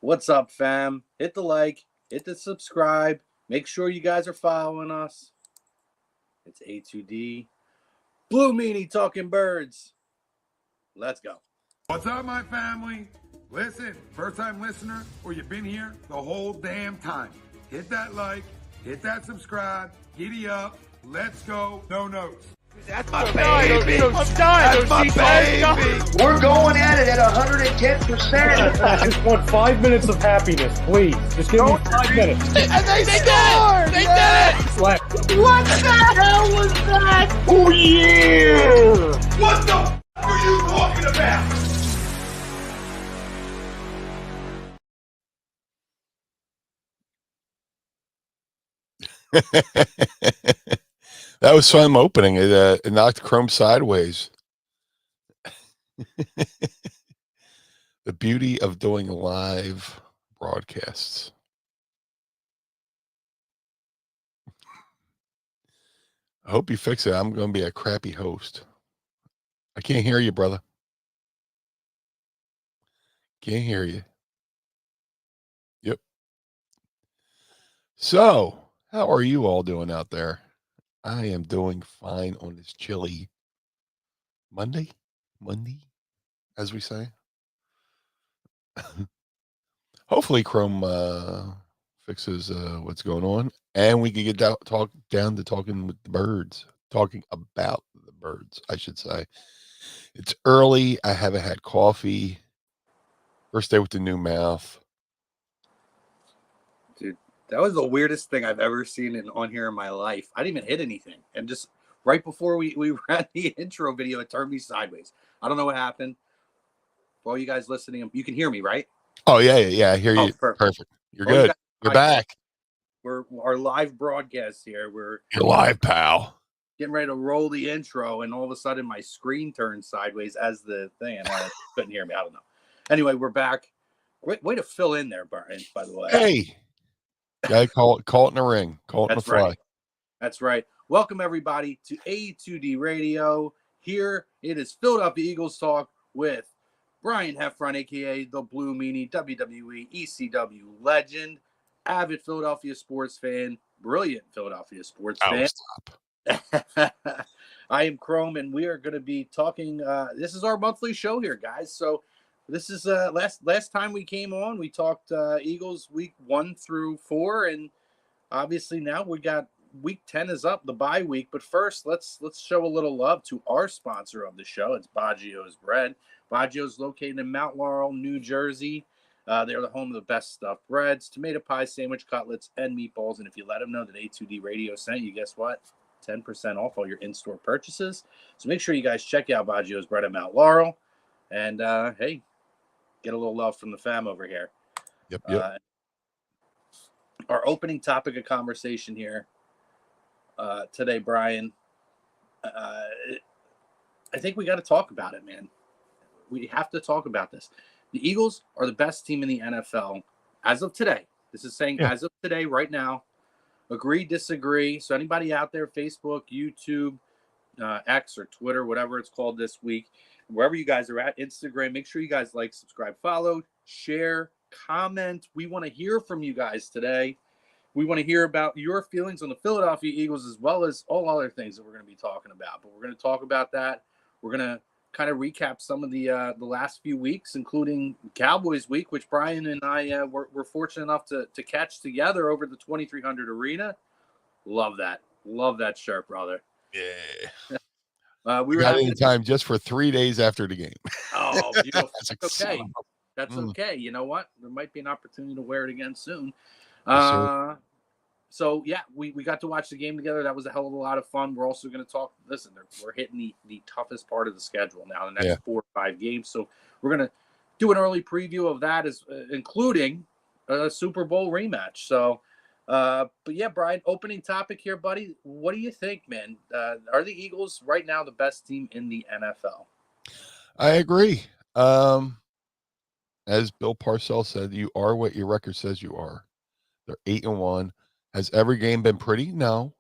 What's up, fam? Hit the like, hit the subscribe. Make sure you guys are following us. It's A2D. Blue Meanie talking birds. Let's go. What's up, my family? Listen, first-time listener, or you've been here the whole damn time. Hit that like, hit that subscribe, giddy up, let's go, no notes. That's my baby. I'm dying. That's my baby. We're going at it at 110%. I just want 5 minutes of happiness, please. Just give me 5 minutes. And they scored! They did it! Slap. What the hell was that? Oh, yeah! What the f*** are you talking about? That was fun opening. It knocked Chrome sideways. The beauty of doing live broadcasts. I hope you fix it. I'm going to be a crappy host. I can't hear you, brother. Can't hear you. Yep. So, how are you all doing out there? I am doing fine on this chilly Monday, as we say. Hopefully Chrome fixes what's going on, and we can get down to talking with the birds, talking about the birds, I should say. It's early. I haven't had coffee. First day with the new mouth. Dude, that was the weirdest thing I've ever seen on here in my life. I didn't even hit anything. And just right before we ran the intro video, it turned me sideways. I don't know what happened. For all you guys listening, you can hear me, right? Oh, yeah. I hear you. Perfect. You're good. You're back. We're our live broadcast here. You're live, pal. Getting ready to roll the intro, and all of a sudden my screen turned sideways as the thing, and I couldn't hear me. I don't know. Anyway, we're back. Great way to fill in there, Brian, by the way. Hey. Guy, call it in the ring. Call it in the fly. Right. That's right. Welcome, everybody, to A2D Radio. Here it is Philadelphia Eagles Talk with Brian Heffron, a.k.a. the Blue Meanie, WWE, ECW legend, avid Philadelphia sports fan, brilliant Philadelphia sports fan. Stop. I am Chrome, and we are going to be talking. This is our monthly show here, guys. So this is last time we came on, we talked Eagles week 1 through 4, and obviously now we got week 10 is up, the bye week. But first, let's show a little love to our sponsor of the show. It's Baggio's Bread. Baggio's located in Mount Laurel, New Jersey. They're the home of the best stuffed breads, tomato pie, sandwich, cutlets, and meatballs. And if you let them know that A2D Radio sent you, guess what? 10% off all your in-store purchases. So make sure you guys check out Baggio's Bread at Mount Laurel. And, hey, get a little love from the fam over here. Yep. Our opening topic of conversation here today, Brian, I think we got to talk about it, man. We have to talk about this. The Eagles are the best team in the NFL as of today. This is saying as of today, right now. Agree, disagree. So anybody out there, Facebook, YouTube, X or Twitter, whatever it's called this week, wherever you guys are at, Instagram, make sure you guys like, subscribe, follow, share, comment. We want to hear from you guys today. We want to hear about your feelings on the Philadelphia Eagles as well as all other things that we're going to be talking about. But we're going to talk about that. We're going to kind of recap some of the last few weeks, including Cowboys week, which Brian and I were fortunate enough to catch together over the 2300 Arena. Love that shirt, brother. Yeah. We got it in time just for 3 days after the game. Oh, beautiful. That's okay. That's okay. You know what? There might be an opportunity to wear it again soon. So, yeah, we got to watch the game together. That was a hell of a lot of fun. We're also going to talk. Listen, we're hitting the toughest part of the schedule now, the next 4 or 5 games. So we're going to do an early preview of that, including a Super Bowl rematch. So, but, yeah, Brian, opening topic here, buddy. What do you think, man? Are the Eagles right now the best team in the NFL? I agree. As Bill Parcells said, you are what your record says you are. They're 8-1. Has every game been pretty? No.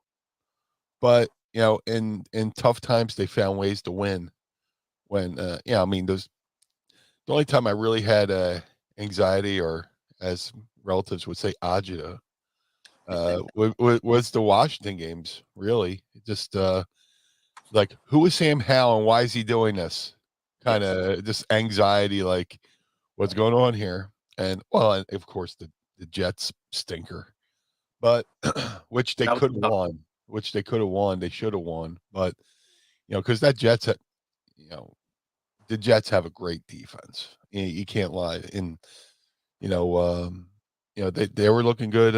But, in tough times, they found ways to win. When, the only time I really had anxiety or as relatives would say, agita, was the Washington games. Really, just like, who is Sam Howell and why is he doing this? Kind of just anxiety, like, what's going on here? And well, and of course the Jets stinker, but which they That was could have tough. won, which they could have won, they should have won, but because that Jets, you know, the Jets have a great defense. You can't lie, and you know, they were looking good,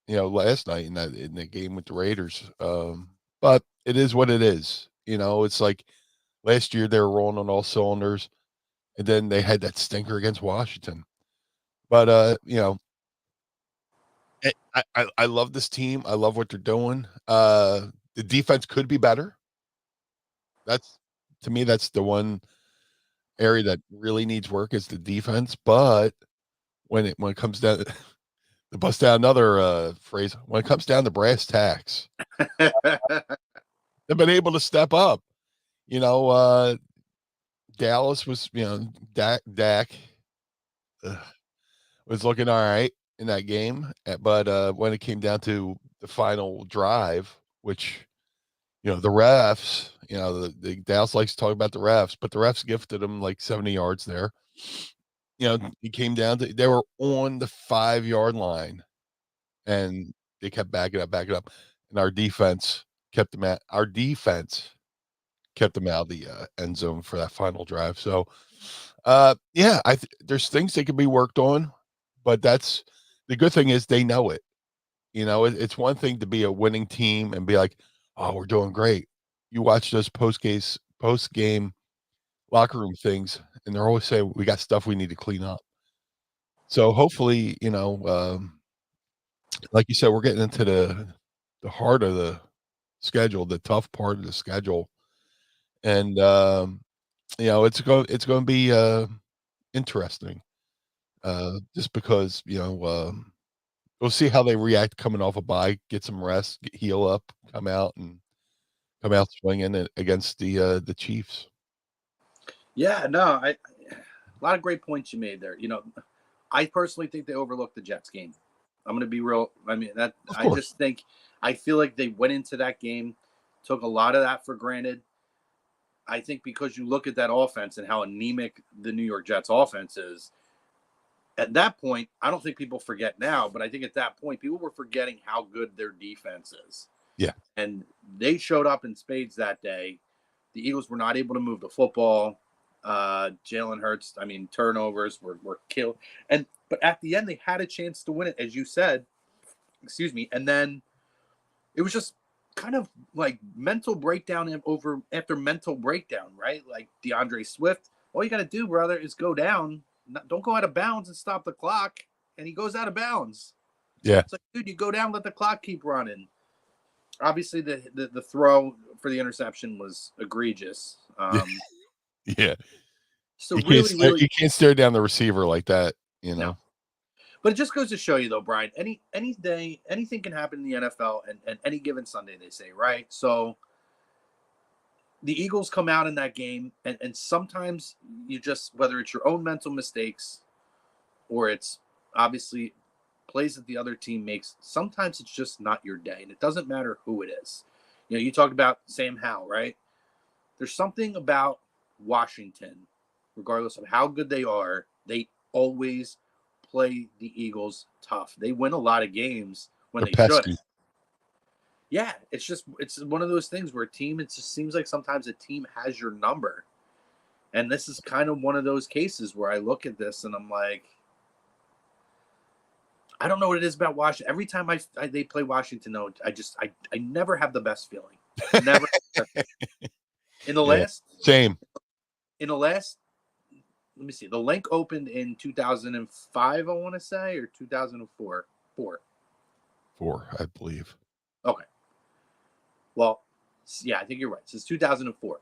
last night in the game with the Raiders. But it is what it is. It's like last year they were rolling on all cylinders, and then they had that stinker against Washington. But I love this team. I love what they're doing. The defense could be better. That's To me, that's the one area that really needs work is the defense. But when it comes down to bust down another phrase, when it comes down to brass tacks, they've been able to step up. Dallas was, Dak was looking all right in that game, but when it came down to the final drive, which the refs, the Dallas likes to talk about the refs, but the refs gifted them like 70 yards there. It came down to they were on the 5-yard line, and they kept backing up, and our defense kept them out. Our defense kept them out of the end zone for that final drive. So, yeah, there's things that can be worked on, but that's the good thing is they know it. It's one thing to be a winning team and be like, "Oh, we're doing great." You watch those post game locker room things, and they're always saying, "We got stuff we need to clean up." So hopefully, like you said, we're getting into the heart of the schedule, the tough part of the schedule, and it's going to be interesting, just because we'll see how they react coming off a bye, get some rest, heal up, come out swinging against the Chiefs. Yeah, no, a lot of great points you made there. I personally think they overlooked the Jets game. I'm going to be real. I mean, I feel like they went into that game, took a lot of that for granted. I think because you look at that offense and how anemic the New York Jets offense is, at that point, I don't think people forget now, but I think at that point, people were forgetting how good their defense is. Yeah. And they showed up in spades that day. The Eagles were not able to move the football. Jalen Hurts, turnovers were killed. But at the end, they had a chance to win it, as you said. Excuse me. And then it was just kind of like mental breakdown after mental breakdown, right? Like DeAndre Swift, all you got to do, brother, is go down. Don't go out of bounds and stop the clock. And he goes out of bounds. Yeah. It's like, dude, you go down, let the clock keep running. Obviously, the throw for the interception was egregious. Yeah. So you can't stare down the receiver like that, No. But it just goes to show you, though, Brian, any day, anything can happen in the NFL and any given Sunday, they say, right? So the Eagles come out in that game, and sometimes you just, whether it's your own mental mistakes or it's obviously plays that the other team makes, sometimes it's just not your day, and it doesn't matter who it is. You talked about Sam Howell, right? There's something about Washington, regardless of how good they are, they always play the Eagles tough. They win a lot of games when They're they pesky. should. Yeah, it's one of those things where it just seems like sometimes a team has your number. And this is kind of one of those cases where I look at this and I'm like, I don't know what it is about Washington. Every time they play Washington, though, I never have the best feeling. Never. In the last let me see. The link opened in 2005, I want to say, or 2004. 4, I believe. Okay. Well, yeah, I think you're right. Since 2004.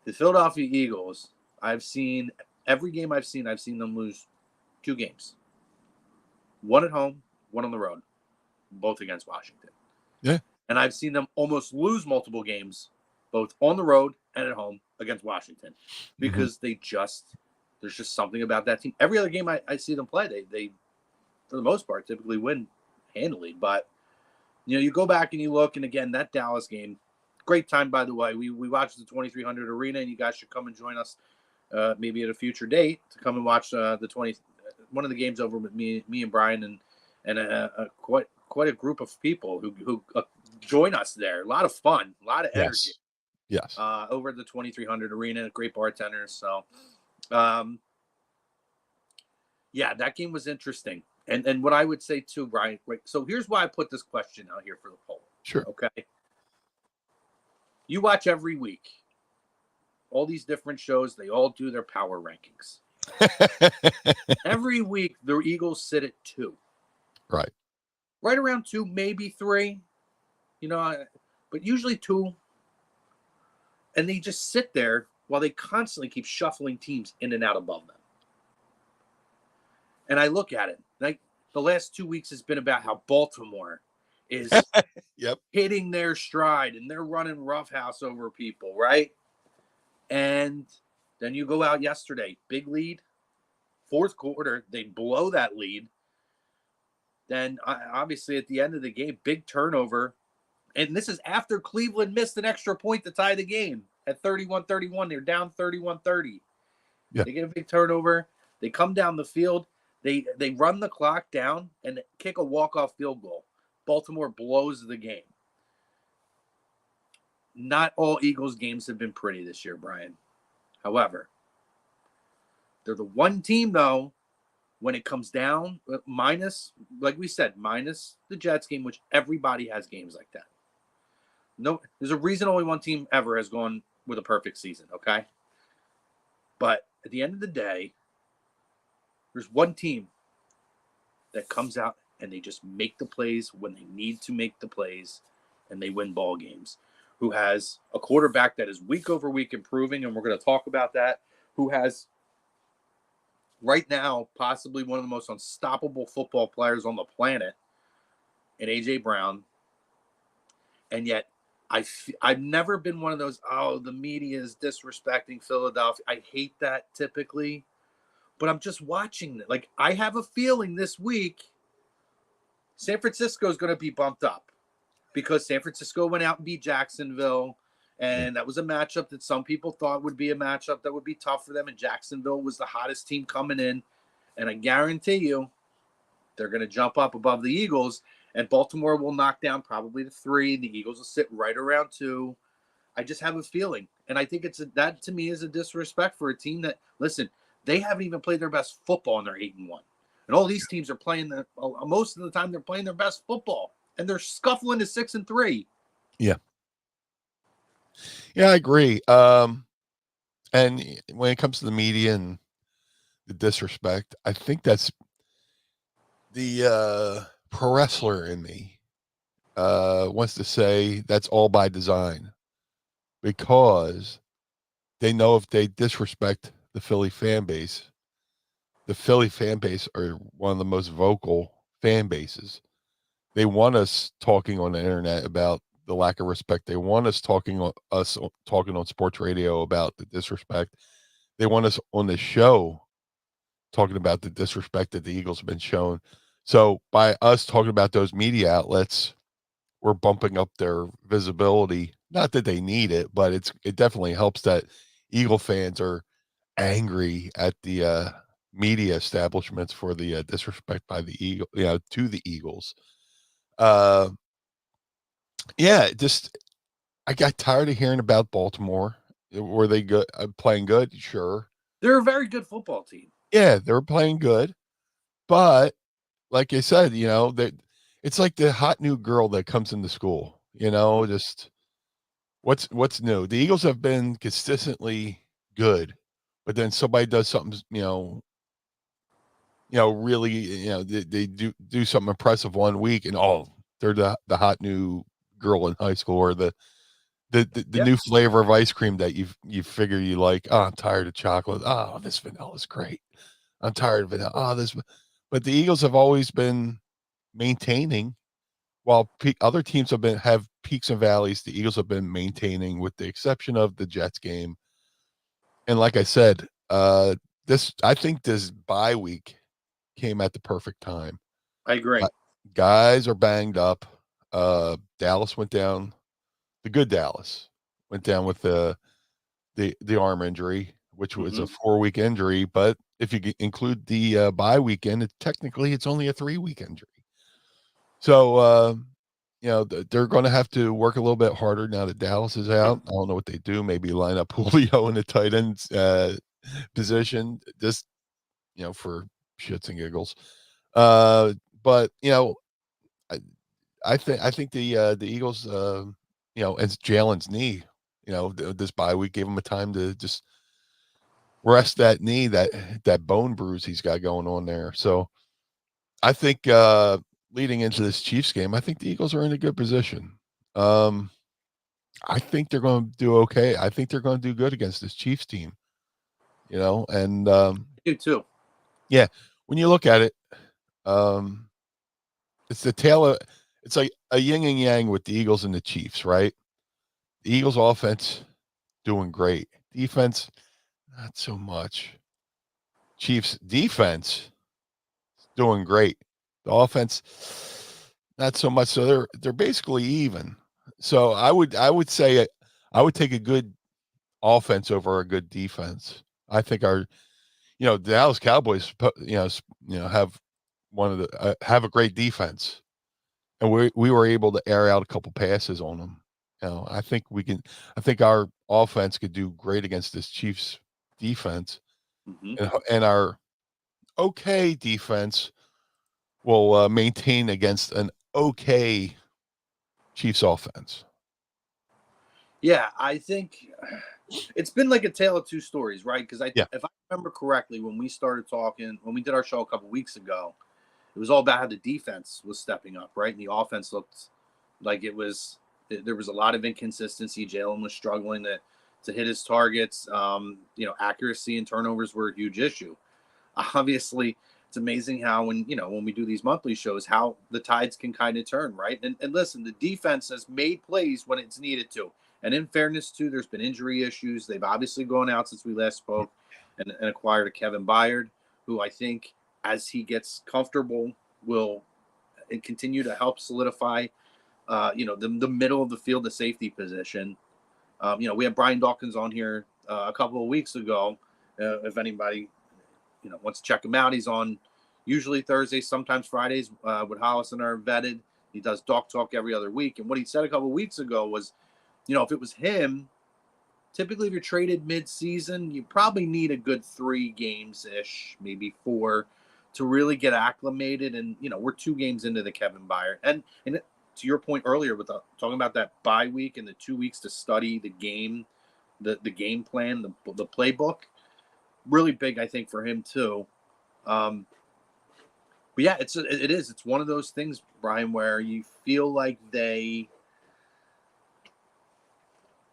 The Philadelphia Eagles, every game I've seen them lose 2 games. One at home, one on the road, both against Washington. Yeah. And I've seen them almost lose multiple games, both on the road and at home against Washington, because they just There's just something about that team. Every other game I see them play, they for the most part typically win handily. But you go back and you look, and again, that Dallas game, great time, by the way. We watched the 2300 Arena, and you guys should come and join us maybe at a future date to come and watch one of the games over with me and Brian and quite a group of people who join us there. A lot of fun, a lot of energy. Yes. Over at the 2300 Arena, great bartenders. So, yeah, that game was interesting. And what I would say too, Brian, right? So here's why I put this question out here for the poll. Sure. Okay. You watch every week all these different shows. They all do their power rankings. Every week, the Eagles sit at 2. Right. Right around 2, maybe 3. But usually 2. And they just sit there while they constantly keep shuffling teams in and out above them. And I look at it, like the last 2 weeks has been about how Baltimore is hitting their stride and they're running roughhouse over people, right? And then you go out yesterday, big lead, fourth quarter, they blow that lead. Then obviously at the end of the game, big turnover. And this is after Cleveland missed an extra point to tie the game at 31-31. They're down 31-30. Yeah. They get a big turnover. They come down the field. They run the clock down and kick a walk-off field goal. Baltimore blows the game. Not all Eagles games have been pretty this year, Brian. However, they're the one team, though, when it comes down, minus, like we said, minus the Jets game, which everybody has games like that. No, there's a reason only one team ever has gone with a perfect season, okay? But at the end of the day, there's one team that comes out and they just make the plays when they need to make the plays, and they win ball games. Who has a quarterback that is week over week improving, and we're going to talk about that, who has right now possibly one of the most unstoppable football players on the planet in A.J. Brown. And yet I've never been one of those, the media is disrespecting Philadelphia. I hate that typically. But I'm just watching it. Like, I have a feeling this week San Francisco is going to be bumped up because San Francisco went out and beat Jacksonville. And that was a matchup that some people thought would be a matchup that would be tough for them. And Jacksonville was the hottest team coming in. And I guarantee you they're going to jump up above the Eagles. And Baltimore will knock down probably to 3. The Eagles will sit right around 2. I just have a feeling. And I think that to me is a disrespect for a team that, listen, they haven't even played their best football and they're 8-1. And all these teams are playing most of the time they're playing their best football. And they're scuffling to 6-3. Yeah. Yeah, I agree. And when it comes to the media and the disrespect, I think that's the pro wrestler in me wants to say that's all by design, because they know if they disrespect the Philly fan base are one of the most vocal fan bases. They want us talking on the internet about the lack of respect. They want us talking on sports radio about the disrespect. They want us on the show talking about the disrespect that the Eagles have been shown. So by us talking about those media outlets, we're bumping up their visibility. Not that they need it, but it definitely helps that Eagle fans are angry at the media establishments for the disrespect by the Eagle, to the Eagles. I got tired of hearing about Baltimore. Were they good? Playing good? Sure. They're a very good football team. Yeah, they were playing good. But like I said, it's like the hot new girl that comes into school, just what's new. The Eagles have been consistently good, but then somebody does something, really, they do something impressive one week and they're the hot new girl in high school, or the new flavor of ice cream that you figure you like. I'm tired of chocolate. This vanilla is great. I'm tired of vanilla. But the Eagles have always been maintaining, while other teams have peaks and valleys. The Eagles have been maintaining, with the exception of the Jets game. And like I said, I think this bye week came at the perfect time. I agree. Guys are banged up. Dallas went down. The good Dallas went down with the arm injury, which was a 4-week injury. But if you include the bye weekend, technically it's only a 3-week injury. So they're going to have to work a little bit harder now that Dallas is out. I don't know what they do. Maybe line up Julio in the tight end position, just for shits and giggles. But I think the Eagles, it's Jalen's knee. This bye week gave him a time to just rest that knee, that bone bruise he's got going on there. So I think leading into this Chiefs game, I think the Eagles are in a good position. I think they're going to do okay. I think they're going to do good against this Chiefs team. And You too. Yeah, when you look at it, it's the tale of. It's like a yin and yang with the Eagles and the Chiefs, right? The Eagles offense doing great. Defense, not so much. Chiefs defense doing great. The offense, not so much. So they're basically even. So I would say I would take a good offense over a good defense. I think our the Dallas Cowboys have one of the have a great defense. And we were able to air out a couple passes on them. I think we can. I think our offense could do great against this Chiefs defense, and our okay defense will maintain against an okay Chiefs offense. Yeah, I think it's been like a tale of two stories, right? Because if I remember correctly, when we started talking, when we did our show a couple weeks ago, it was all about how the defense was stepping up, right? And the offense looked like there was a lot of inconsistency. Jalen was struggling to hit his targets. Accuracy and turnovers were a huge issue. Obviously, it's amazing how when we do these monthly shows, how the tides can kind of turn, right? And listen, the defense has made plays when it's needed to. And in fairness, too, there's been injury issues. They've obviously gone out since we last spoke and acquired a Kevin Byard, who I think – as he gets comfortable, will continue to help solidify, the middle of the field, the safety position. We had Brian Dawkins on here a couple of weeks ago. If anybody, wants to check him out, he's on usually Thursdays, sometimes Fridays with Hollis and are vetted. He does Doc Talk every other week. And what he said a couple of weeks ago was, if it was him, typically if you're traded mid-season, you probably need a good 3 games-ish, maybe 4, to really get acclimated. And we're 2 games into the Kevin Byard, and to your point earlier with talking about that bye week and the 2 weeks to study the game, the game plan, the playbook, really big, I think, for him too. But yeah, it's one of those things, Brian, where you feel like they,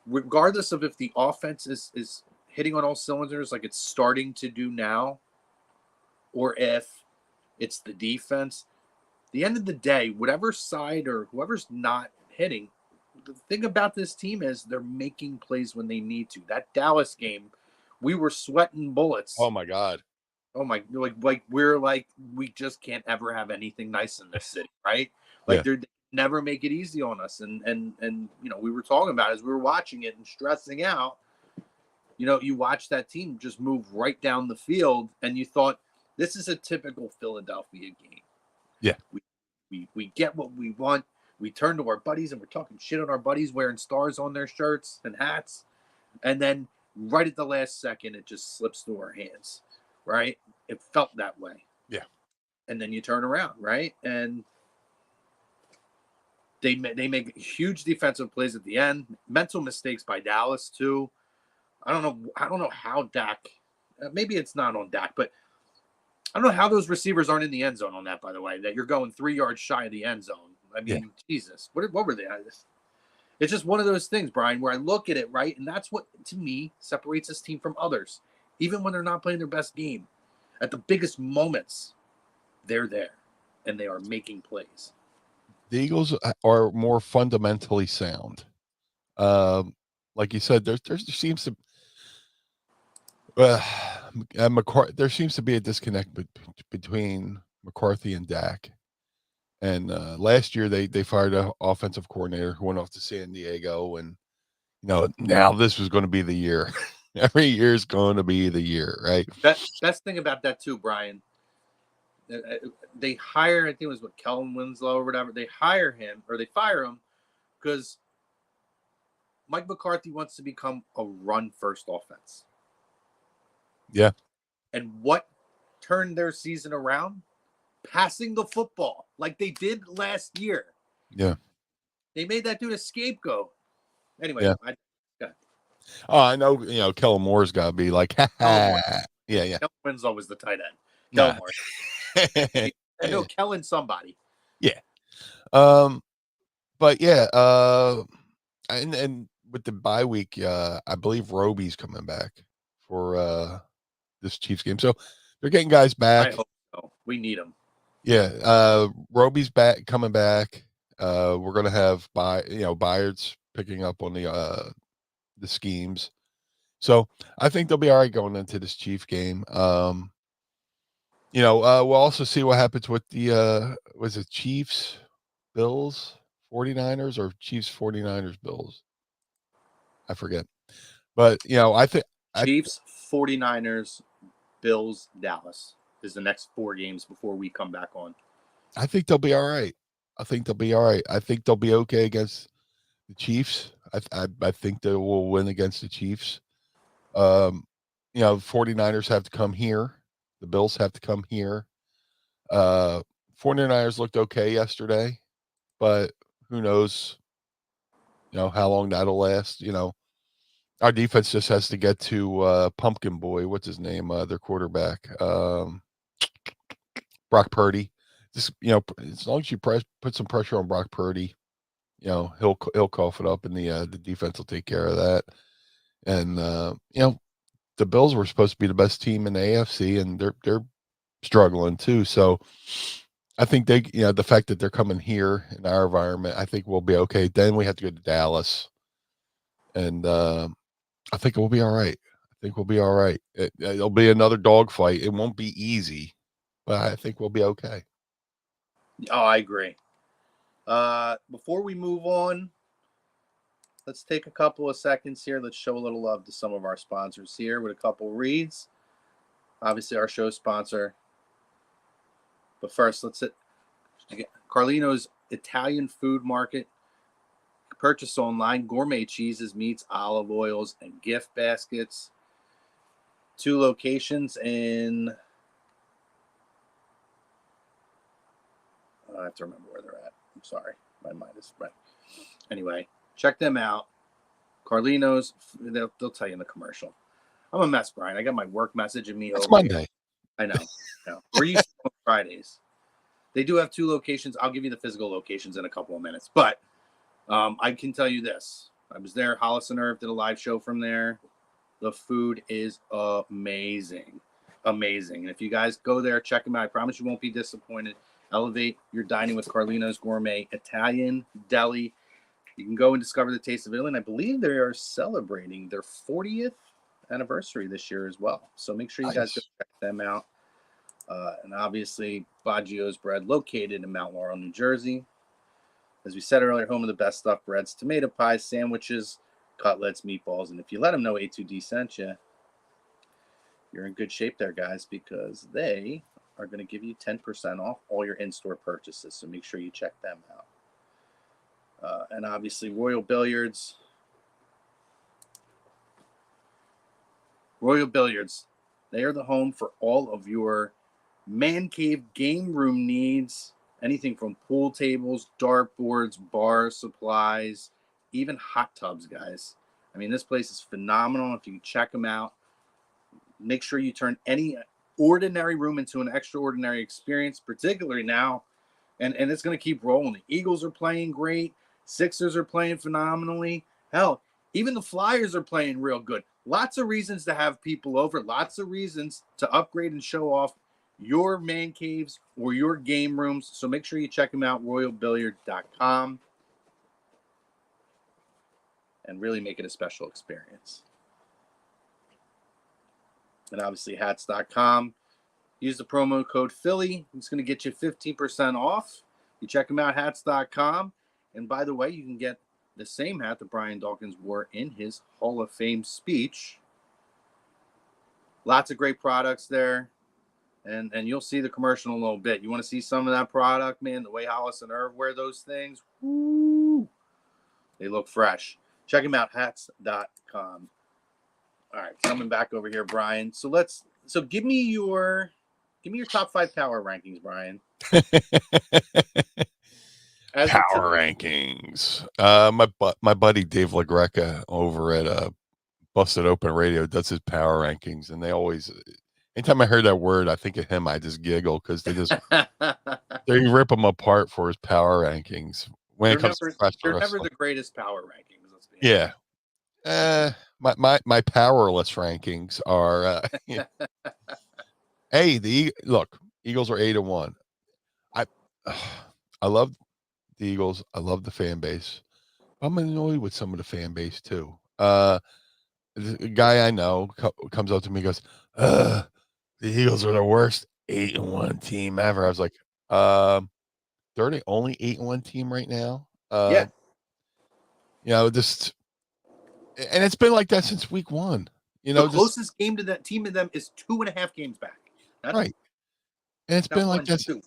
regardless of if the offense is hitting on all cylinders like it's starting to do now, or if it's the defense, at the end of the day, whatever side or whoever's not hitting, the thing about this team is they're making plays when they need to. That Dallas game, we were sweating bullets. Oh my God. Oh my, we just can't ever have anything nice in this city, right? They never make it easy on us. And we were talking about it as we were watching it and stressing out. You watch that team just move right down the field, and you thought, this is a typical Philadelphia game. Yeah. We get what we want. We turn to our buddies and we're talking shit on our buddies wearing stars on their shirts and hats. And then right at the last second, it just slips through our hands, right? It felt that way. Yeah. And then you turn around, right? And they make huge defensive plays at the end. Mental mistakes by Dallas too. I don't know how Dak. Maybe it's not on Dak, but I don't know how those receivers aren't in the end zone on that, by the way, that you're going 3 yards shy of the end zone. I mean, Jesus, what were they? It's just one of those things, Brian, where I look at it, right? And that's what, to me, separates this team from others. Even when they're not playing their best game, at the biggest moments, they're there and they are making plays. The Eagles are more fundamentally sound. Like you said, there seems to Well, there seems to be a disconnect between McCarthy and Dak. And last year they fired an offensive coordinator who went off to San Diego, and now this was going to be the year. Every year is going to be the year, right? Best thing about that too, Brian. They hire, I think it was Kellen Winslow or whatever. They hire him or they fire him because Mike McCarthy wants to become a run-first offense. Yeah. And what turned their season around? Passing the football like they did last year. Yeah. They made that dude a scapegoat. Anyway, Yeah. I know, Kellen Moore's got to be like, ha, ha. Yeah. Kellen Winslow was the tight end. Nah. Kellen Moore. I know Kellen somebody. Yeah. But yeah, and with the bye week, I believe Roby's coming back for this Chiefs game. So they're getting guys back. I hope so. We need them. Yeah, Roby's coming back. We're gonna have Byards picking up on the schemes. So I think they'll be all right going into this Chief game. We'll also see what happens with the was it Chiefs, Bills, 49ers, or Chiefs, 49ers, Bills. I forget. But I think Chiefs, 49ers, Bills, Dallas is the next 4 games before we come back on. I think they'll be all right. I think they'll be all right. I think they'll be okay against the Chiefs. I think they will win against the Chiefs. 49ers have to come here. The Bills have to come here. 49ers looked okay yesterday, but who knows, how long that'll last. Our defense just has to get to Pumpkin Boy. What's his name? Their quarterback, Brock Purdy. Just as long as you put some pressure on Brock Purdy, he'll cough it up, and the defense will take care of that. And the Bills were supposed to be the best team in the AFC, and they're struggling too. So I think the fact that they're coming here in our environment, I think we'll be okay. Then we have to go to Dallas, and I think we'll be all right. I think we'll be all right. It'll be another dogfight. It won't be easy, but I think we'll be okay. Oh, I agree. Before we move on, let's take a couple of seconds here. Let's show a little love to some of our sponsors here with a couple reads. Obviously, our show sponsor. But first, let's get Carlino's Italian Food Market. Purchase online gourmet cheeses, meats, olive oils, and gift baskets. 2 locations in. I have to remember where they're at. I'm sorry. My mind is right. Anyway, check them out. Carlino's, they'll tell you in the commercial. I'm a mess, Brian. I got my work message in me. It's Monday. I know. We're used to Fridays. They do have 2 locations. I'll give you the physical locations in a couple of minutes. But I can tell you this. I was there. Hollis and Irv did a live show from there. The food is amazing. Amazing. And if you guys go there, check them out. I promise you won't be disappointed. Elevate your dining with Carlino's Gourmet Italian Deli. You can go and discover the taste of Italy. And I believe they are celebrating their 40th anniversary this year as well. So make sure you guys go check them out. And obviously, Baggio's Bread, located in Mount Laurel, New Jersey. As we said earlier, home of the best stuffed breads, tomato pies, sandwiches, cutlets, meatballs. And if you let them know A2D sent you, you're in good shape there, guys, because they are going to give you 10% off all your in-store purchases. So make sure you check them out. And obviously, Royal Billiards. Royal Billiards. They are the home for all of your man cave game room needs. Anything from pool tables, dartboards, bar supplies, even hot tubs, guys. I mean, this place is phenomenal. If you can check them out, make sure you turn any ordinary room into an extraordinary experience, particularly now. And it's going to keep rolling. The Eagles are playing great. Sixers are playing phenomenally. Hell, even the Flyers are playing real good. Lots of reasons to have people over. Lots of reasons to upgrade and show off your man caves or your game rooms. So make sure you check them out, royalbilliard.com, and really make it a special experience. and obviously hats.com. Use the promo code Philly. It's going to get you 15% off. You check them out, hats.com. And by the way, you can get the same hat that Brian Dawkins wore in his Hall of Fame speech. Lots of great products there. And you'll see the commercial in a little bit. You want to see some of that product, man? The way Hollis and Irv wear those things, woo, they look fresh. Check them out, hats.com. All right, coming back over here, Brian. So give me your top 5 power rankings, Brian. Power rankings. My buddy Dave LaGreca over at Busted Open Radio does his power rankings, and they always, anytime I heard that word, I think of him. I just giggle because they rip him apart for his power rankings when it comes to professional they're never wrestling. the greatest power rankings. Let's be Yeah. My powerless rankings are look, Eagles are 8-1. I love the Eagles. I love the fan base. I'm annoyed with some of the fan base too. The guy I know comes up to me and goes, the Eagles are the worst 8-1 team ever. I was like, they're the only 8-1 team right now. yeah. Just, and it's been like that since week 1. The closest game to that team of them is 2.5 games back. That's right. And it's been like that.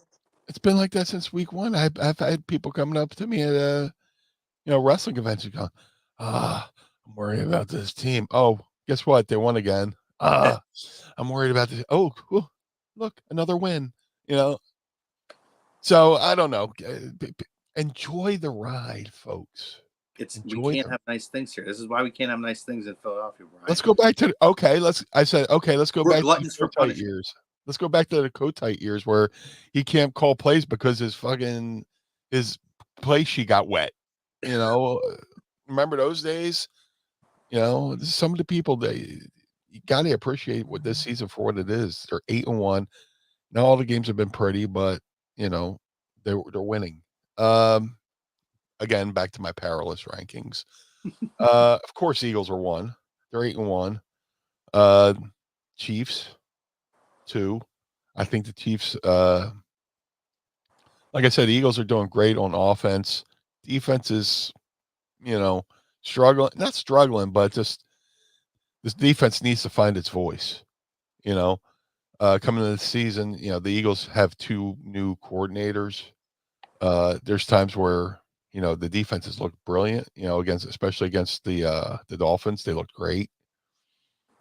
It's been like that since week 1. I've had people coming up to me at wrestling conventions going, I'm worried about this team. Oh, guess what? They won again. I'm worried about this. Oh, cool. Look, another win. So I don't know. Enjoy the ride, folks. We can't have nice things here. This is why we can't have nice things in Philadelphia, Brian. Let's go back to let's go back to the Kotite years. Let's go back to the Kotite years where he can't call plays because his play sheet got wet. Remember those days? Some of the people you got to appreciate what this season for what it is. They're 8-1. Now all the games have been pretty, but they're winning. Again, back to my powerless rankings. Of course, Eagles are 1. They're 8-1. Chiefs 2. I think the Chiefs, like I said, the Eagles are doing great on offense. Defense is, struggling. Not struggling, but just this defense needs to find its voice. Coming into the season, the Eagles have 2 new coordinators. There's times where the defenses look brilliant, especially against the Dolphins. They looked great.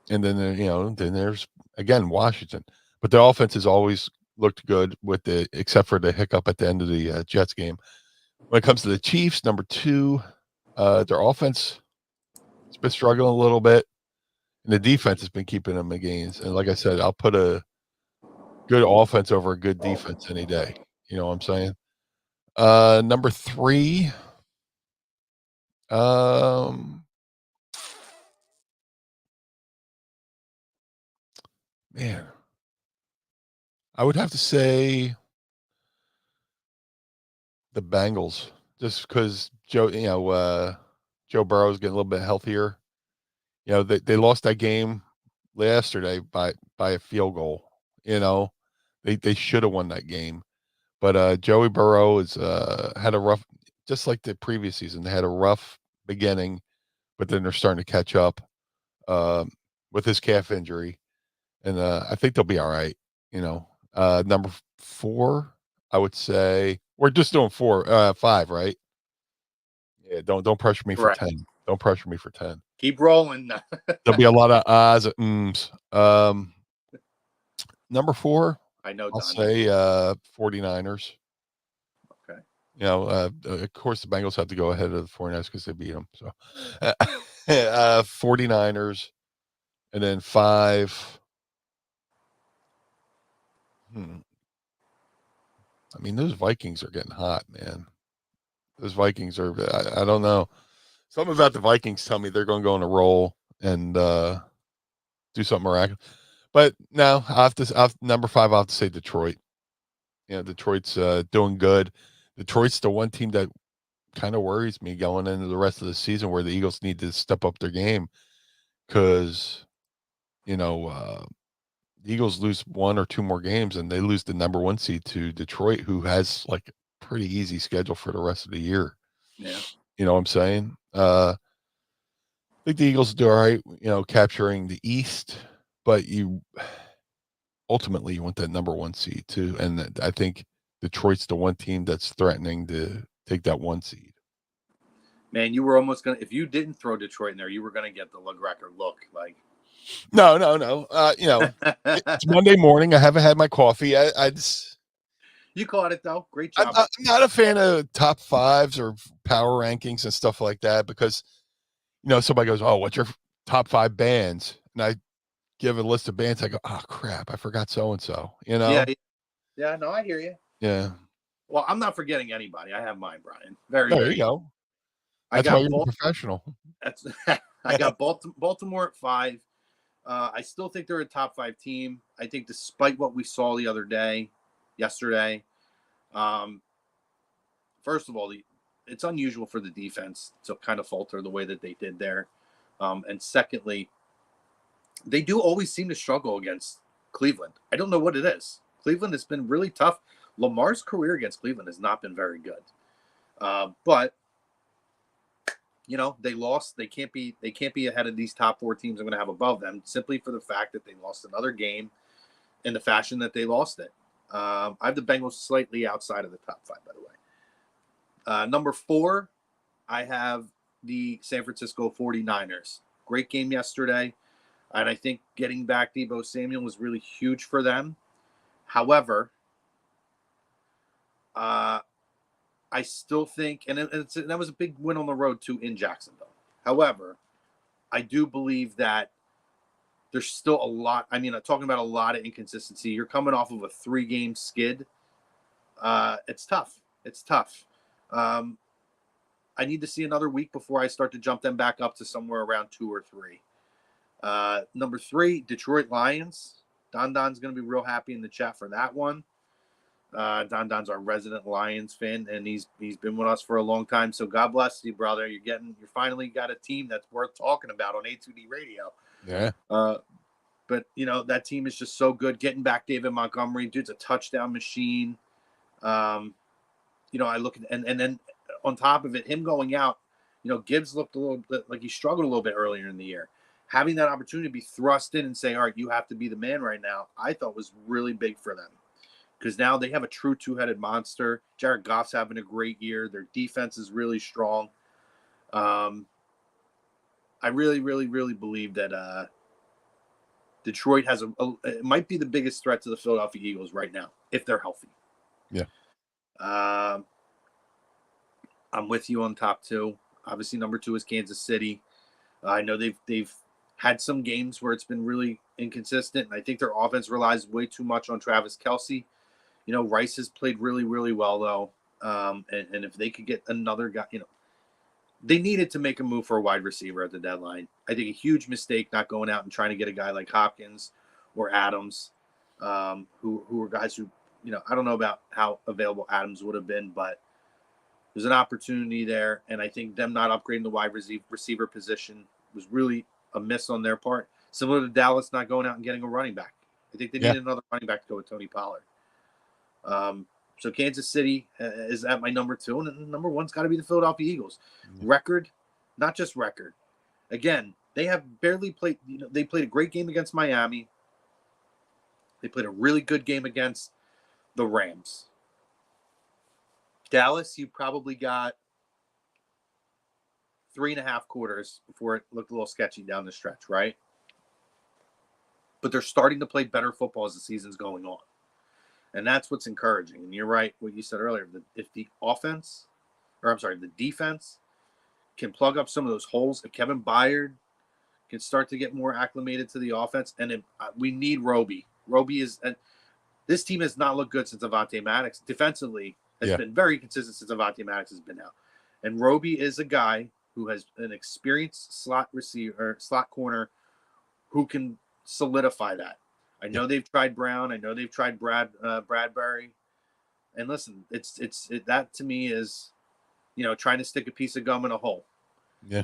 And then then there's again Washington. But the offense has always looked good except for the hiccup at the end of the Jets game. When it comes to the Chiefs, number 2, their offense has been struggling a little bit. And the defense has been keeping them in games. And like I said, I'll put a good offense over a good defense any day. You know what I'm saying? Number 3, man, I would have to say the Bengals, just because Joe Burrow's getting a little bit healthier. They lost that game yesterday by a field goal. They should have won that game. But Joey Burrow is had a rough, just like the previous season. They had a rough beginning, but then they're starting to catch up with his calf injury, and I think they'll be all right. Number 4, I would say we're just doing 5, right? Yeah, don't pressure me for 10. Don't pressure me for 10. Keep rolling. There'll be a lot of ahs and ums. Number 4. I know. I'll say 49ers. Okay. Of course, the Bengals have to go ahead of the 49ers because they beat them. So 49ers, and then 5. I mean, those Vikings are getting hot, man. Those Vikings are, I don't know. Something about the Vikings tell me they're going to go on a roll and do something miraculous. But no, number 5, I'll have to say Detroit. Detroit's doing good. Detroit's the one team that kind of worries me going into the rest of the season, where the Eagles need to step up their game because, the Eagles lose 1 or 2 more games and they lose the number 1 seed to Detroit, who has like a pretty easy schedule for the rest of the year. Yeah. You know what I'm saying? I think the Eagles do all right, capturing the East, but ultimately you want that number 1 seed too. And I think Detroit's the one team that's threatening to take that 1 seed. Man, you were almost going to, if you didn't throw Detroit in there, you were going to get the record look. Like, no. It's Monday morning. I haven't had my coffee. I just, you caught it though. Great I'm job. not a fan of top 5s or power rankings and stuff like that because, somebody goes, "Oh, what's your top 5 bands?" And I give a list of bands. I go, "Oh crap, I forgot so and so." Yeah. No, I hear you. Yeah. Well, I'm not forgetting anybody. I have mine, Brian. There you go. That's why you're a professional. I got Baltimore at 5. I still think they're a top 5 team. I think despite what we saw yesterday, first of all, it's unusual for the defense to kind of falter the way that they did there. And secondly, they do always seem to struggle against Cleveland. I don't know what it is. Cleveland has been really tough. Lamar's career against Cleveland has not been very good. But they lost. They can't be ahead of these top 4 teams I'm going to have above them simply for the fact that they lost another game in the fashion that they lost it. I have the Bengals slightly outside of the top 5, by the way. Number 4, I have the San Francisco 49ers. Great game yesterday. And I think getting back Deebo Samuel was really huge for them. However, I still think, and that was a big win on the road too in Jacksonville. However, I do believe that there's still a lot. I mean, I'm talking about a lot of inconsistency. You're coming off of a 3-game skid. It's tough. I need to see another week before I start to jump them back up to somewhere around 2 or 3. Number 3, Detroit Lions. Don's going to be real happy in the chat for that one. Don's our resident Lions fan, and he's been with us for a long time. So God bless you, brother. You're finally got a team that's worth talking about on A2D radio. Yeah. But that team is just so good. Getting back David Montgomery, dude's a touchdown machine. I look at and then on top of it, him going out, Gibbs looked a little bit like he struggled a little bit earlier in the year. Having that opportunity to be thrust in and say, all right, you have to be the man right now, I thought was really big for them. Because now they have a true 2-headed monster. Jared Goff's having a great year. Their defense is really strong. I really, really, really believe that Detroit has it might be the biggest threat to the Philadelphia Eagles right now, if they're healthy. Yeah. I'm with you on top 2. Obviously, number 2 is Kansas City. I know they've had some games where it's been really inconsistent, and I think their offense relies way too much on Travis Kelce. Rice has played really, really well, though. And if they could get another guy, they needed to make a move for a wide receiver at the deadline. I think a huge mistake not going out and trying to get a guy like Hopkins or Adams, who are guys who, I don't know about how available Adams would have been, but there's an opportunity there. And I think them not upgrading the wide receiver position was really a miss on their part. Similar to Dallas not going out and getting a running back. I think they needed another running back to go with Tony Pollard. So Kansas City is at my number 2, and number 1's got to be the Philadelphia Eagles. Record, not just record. Again, they have barely played. They played a great game against Miami. They played a really good game against the Rams. Dallas, you probably got 3.5 quarters before it looked a little sketchy down the stretch, right? But they're starting to play better football as the season's going on. And that's what's encouraging. And you're right, what you said earlier. If the defense can plug up some of those holes, if Kevin Byard can start to get more acclimated to the offense, and we need Roby. Roby this team has not looked good since Avonte Maddox. Defensively, has been very consistent since Avonte Maddox has been out. And Roby is a guy who has an experienced slot receiver, slot corner, who can solidify that. I know they've tried Brown. I know they've tried Bradbury. And listen, that to me is, trying to stick a piece of gum in a hole. Yeah.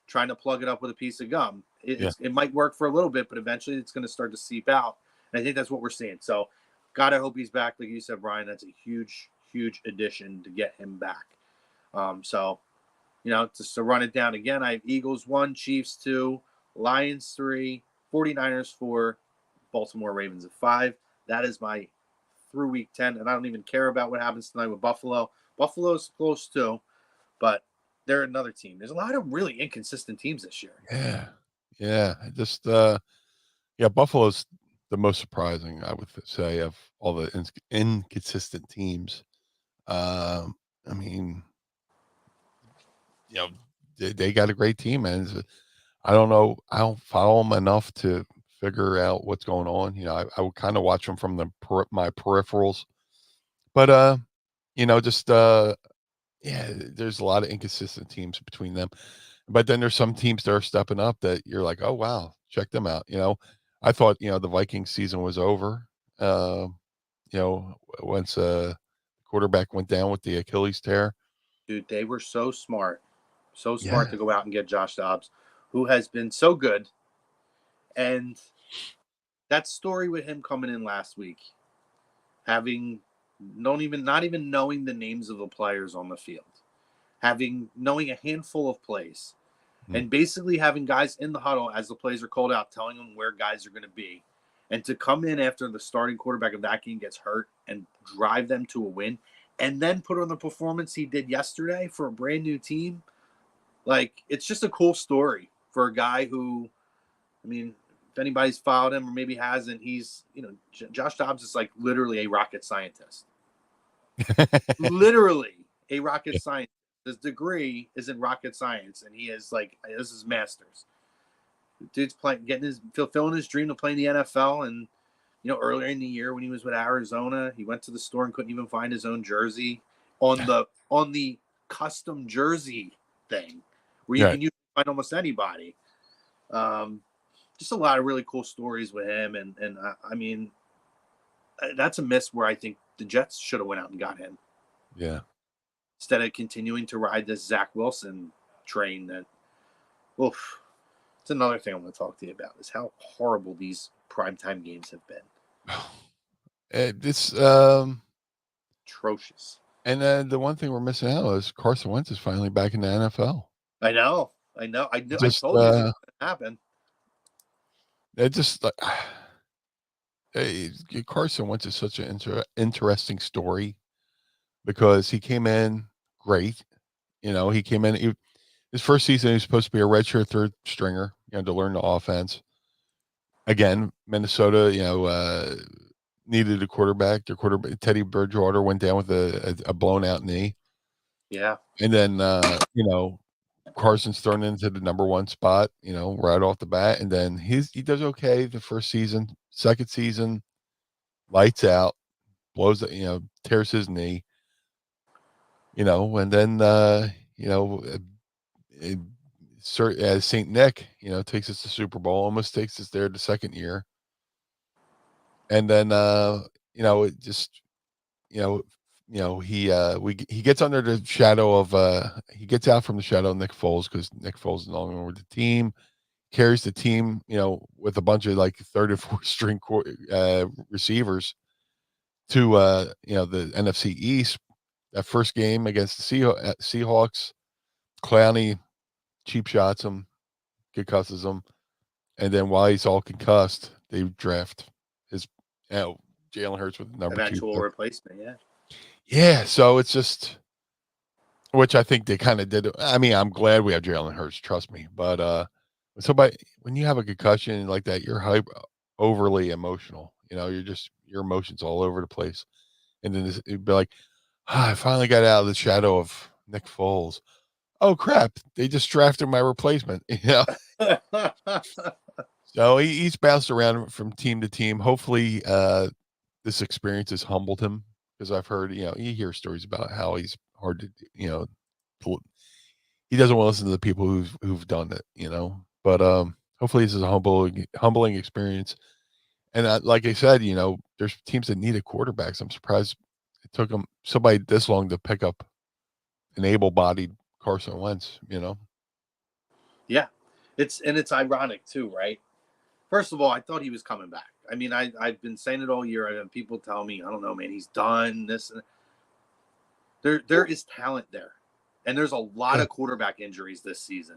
Trying to plug it up with a piece of gum. It might work for a little bit, but eventually it's going to start to seep out. And I think that's what we're seeing. So, God, I hope he's back. Like you said, Brian, that's a huge, huge addition to get him back. So, just to run it down again, I have Eagles 1, Chiefs 2, Lions 3, 49ers 4, Baltimore Ravens at 5. That is my through week 10, and I don't even care about what happens tonight with Buffalo. Buffalo's close too, but they're another team. There's a lot of really inconsistent teams this year. Yeah. Buffalo's the most surprising, I would say, of all the inconsistent teams. I mean, they got a great team, and I don't know. I don't follow them enough to figure out what's going on. I would kind of watch them from my peripherals, but there's a lot of inconsistent teams between them. But then there's some teams that are stepping up that you're like, oh wow, check them out. I thought the Vikings season was over. Once quarterback went down with the Achilles tear. Dude, they were so smart Yeah. to go out and get Josh Dobbs, who has been so good. And that story with him coming in last week, not even knowing the names of the players on the field, knowing a handful of plays, and basically having guys in the huddle as the plays are called out, telling them where guys are going to be, and to come in after the starting quarterback of that game gets hurt and drive them to a win, and then put on the performance he did yesterday for a brand new team. Like, it's just a cool story for a guy who, I mean, if anybody's followed him or maybe hasn't, he's, Josh Dobbs is like literally a rocket scientist. Literally a rocket scientist. His degree is in rocket science, and he is like, this is master's. Dude's fulfilling his dream to play in the NFL. And, earlier in the year when he was with Arizona, he went to the store and couldn't even find his own jersey on the custom jersey thing where you can find almost anybody. Just a lot of really cool stories with him. And I mean, that's a miss where I think the Jets should have went out and got him. Yeah. Instead of continuing to ride this Zach Wilson train that, it's another thing I'm going to talk to you about is how horrible these primetime games have been. This atrocious. And the one thing we're missing out is Carson Wentz is finally back in the NFL. I know. I told you it was going to happen. It just like Carson Wentz is such an interesting story because he came in great. He came in his first season. He was supposed to be a redshirt third stringer, to learn the offense. Again, Minnesota, needed a quarterback. Their quarterback Teddy Bridgewater went down with a blown out knee. Yeah, and then Carson's thrown into the number one spot, right off the bat, and then he does okay the first season. Second season, lights out, tears his knee, and then St. Nick, takes us to Super Bowl, almost takes us there the second year. And then, it just, he gets under the shadow of, he gets out from the shadow of Nick Foles because Nick Foles is no longer with the team, carries the team, with a bunch of like third and fourth string receivers to, the NFC East. That first game against the Seahawks, Clowney cheap shots him, concusses him. And then while he's all concussed, they draft his Jalen Hurts with number eventual 2 replacement. Yeah. So it's just, which I think they kind of did. I mean, I'm glad we have Jalen Hurts, trust me. But when you have a concussion like that, you're overly emotional. Your emotions all over the place. And then it'd be like, I finally got out of the shadow of Nick Foles. Oh crap! They just drafted my replacement. So he's bounced around from team to team. Hopefully, this experience has humbled him because I've heard, you hear stories about how he's hard to, he doesn't want to listen to the people who've done it, But hopefully, this is a humbling experience. And like I said, there's teams that needed quarterbacks. I'm surprised it took them somebody this long to pick up an able-bodied Carson Wentz. Yeah, it's ironic too, right? First of all, I thought he was coming back. I mean, I've been saying it all year. I've had people tell me, I don't know, man, he's done this. There is talent there. And there's a lot of quarterback injuries this season.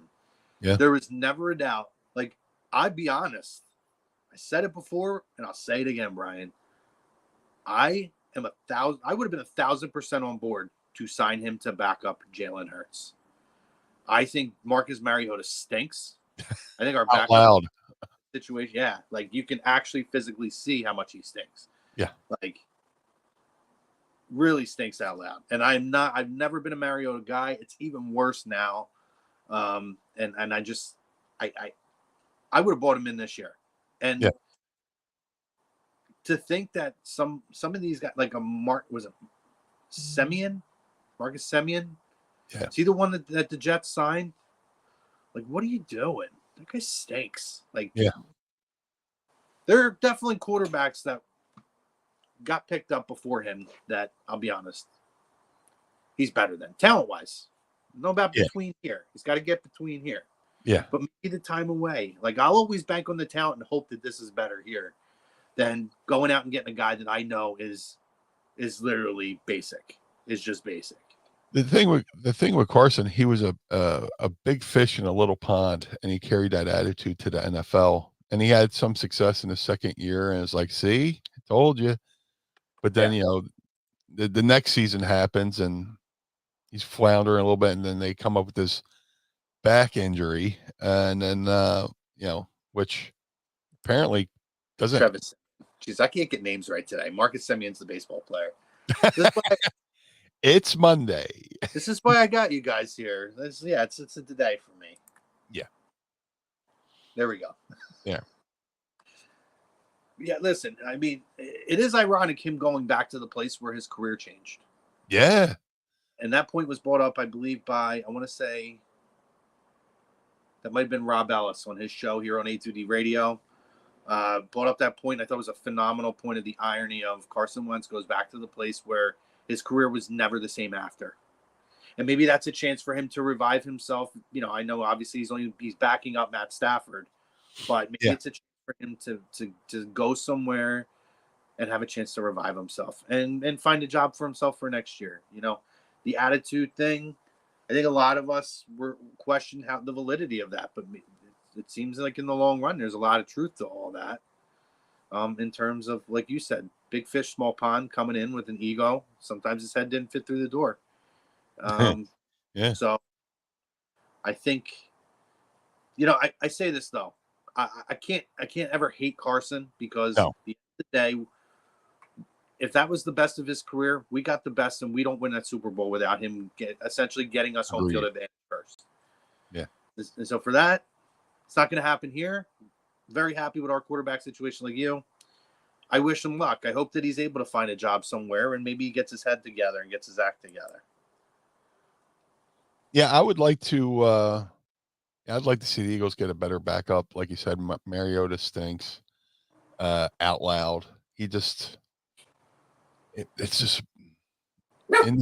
Yeah. There was never a doubt. Like, I'd be honest. I said it before, and I'll say it again, Brian. I would have been 1,000% on board to sign him to back up Jalen Hurts. I think Marcus Mariota stinks. I think our Out backup loud. situation, yeah, like you can actually physically see how much he stinks. Yeah. Like, really stinks out loud. And I've never been a Mariota guy. It's even worse now. And I would have bought him in this year. And to think that some of these guys, like Marcus Semien? Yeah. Is he the one that the Jets signed? Like, what are you doing? That guy stinks. Like, there are definitely quarterbacks that got picked up before him that, I'll be honest, he's better than talent-wise. No about between here. He's got to get between here. Yeah. But maybe the time away. Like, I'll always bank on the talent and hope that this is better here than going out and getting a guy that I know is literally basic. Is just basic. The thing with Carson, he was a big fish in a little pond, and he carried that attitude to the NFL. And he had some success in his second year, and it's like, see, I told you. But then the next season happens, and he's floundering a little bit, and then they come up with this back injury, and then which apparently doesn't. Travis, jeez, I can't get names right today. Marcus Semien's the baseball player. It's Monday. This is why I got you guys here. It's a today for me. Yeah. There we go. Yeah. Yeah, listen, I mean, it is ironic him going back to the place where his career changed. Yeah. And that point was brought up, I believe, by, I want to say, that might have been Rob Ellis on his show here on A2D Radio. Brought up that point. I thought it was a phenomenal point of the irony of Carson Wentz goes back to the place where his career was never the same after. And maybe that's a chance for him to revive himself. You know, I know obviously he's backing up Matt Stafford, but maybe it's a chance for him to go somewhere and have a chance to revive himself and find a job for himself for next year. You know, the attitude thing, I think a lot of us were questioning how the validity of that, but it seems like in the long run, there's a lot of truth to all that. In terms of, like you said, big fish, small pond, coming in with an ego. Sometimes his head didn't fit through the door. So I think, I say this though, I can't ever hate Carson because at the end of the day, if that was the best of his career, we got the best, and we don't win that Super Bowl without him essentially getting us home field advantage first. Yeah. And so for that, it's not going to happen here. Very happy with our quarterback situation like you. I wish him luck. I hope that he's able to find a job somewhere and maybe he gets his head together and gets his act together. Yeah, I would like to I'd like to see the Eagles get a better backup. Like you said, Mariota stinks out loud. He just it's just when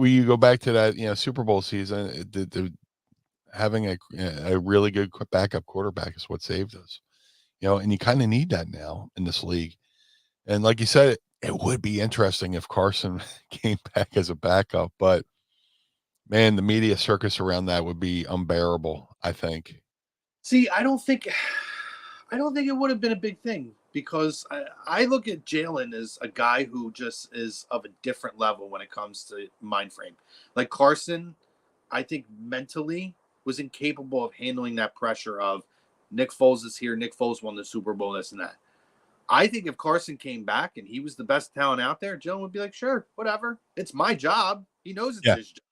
you go back to that, Super Bowl season, having a really good backup quarterback is what saved us, and you kind of need that now in this league. And like you said, it would be interesting if Carson came back as a backup, but man, the media circus around that would be unbearable, I think. See, I don't think it would have been a big thing because I look at Jalen as a guy who just is of a different level when it comes to mind frame. Like Carson, I think mentally was incapable of handling that pressure of Nick Foles is here. Nick Foles won the Super Bowl, this and that. I think if Carson came back and he was the best talent out there, Jalen would be like, sure, whatever. It's my job. He knows it's his job.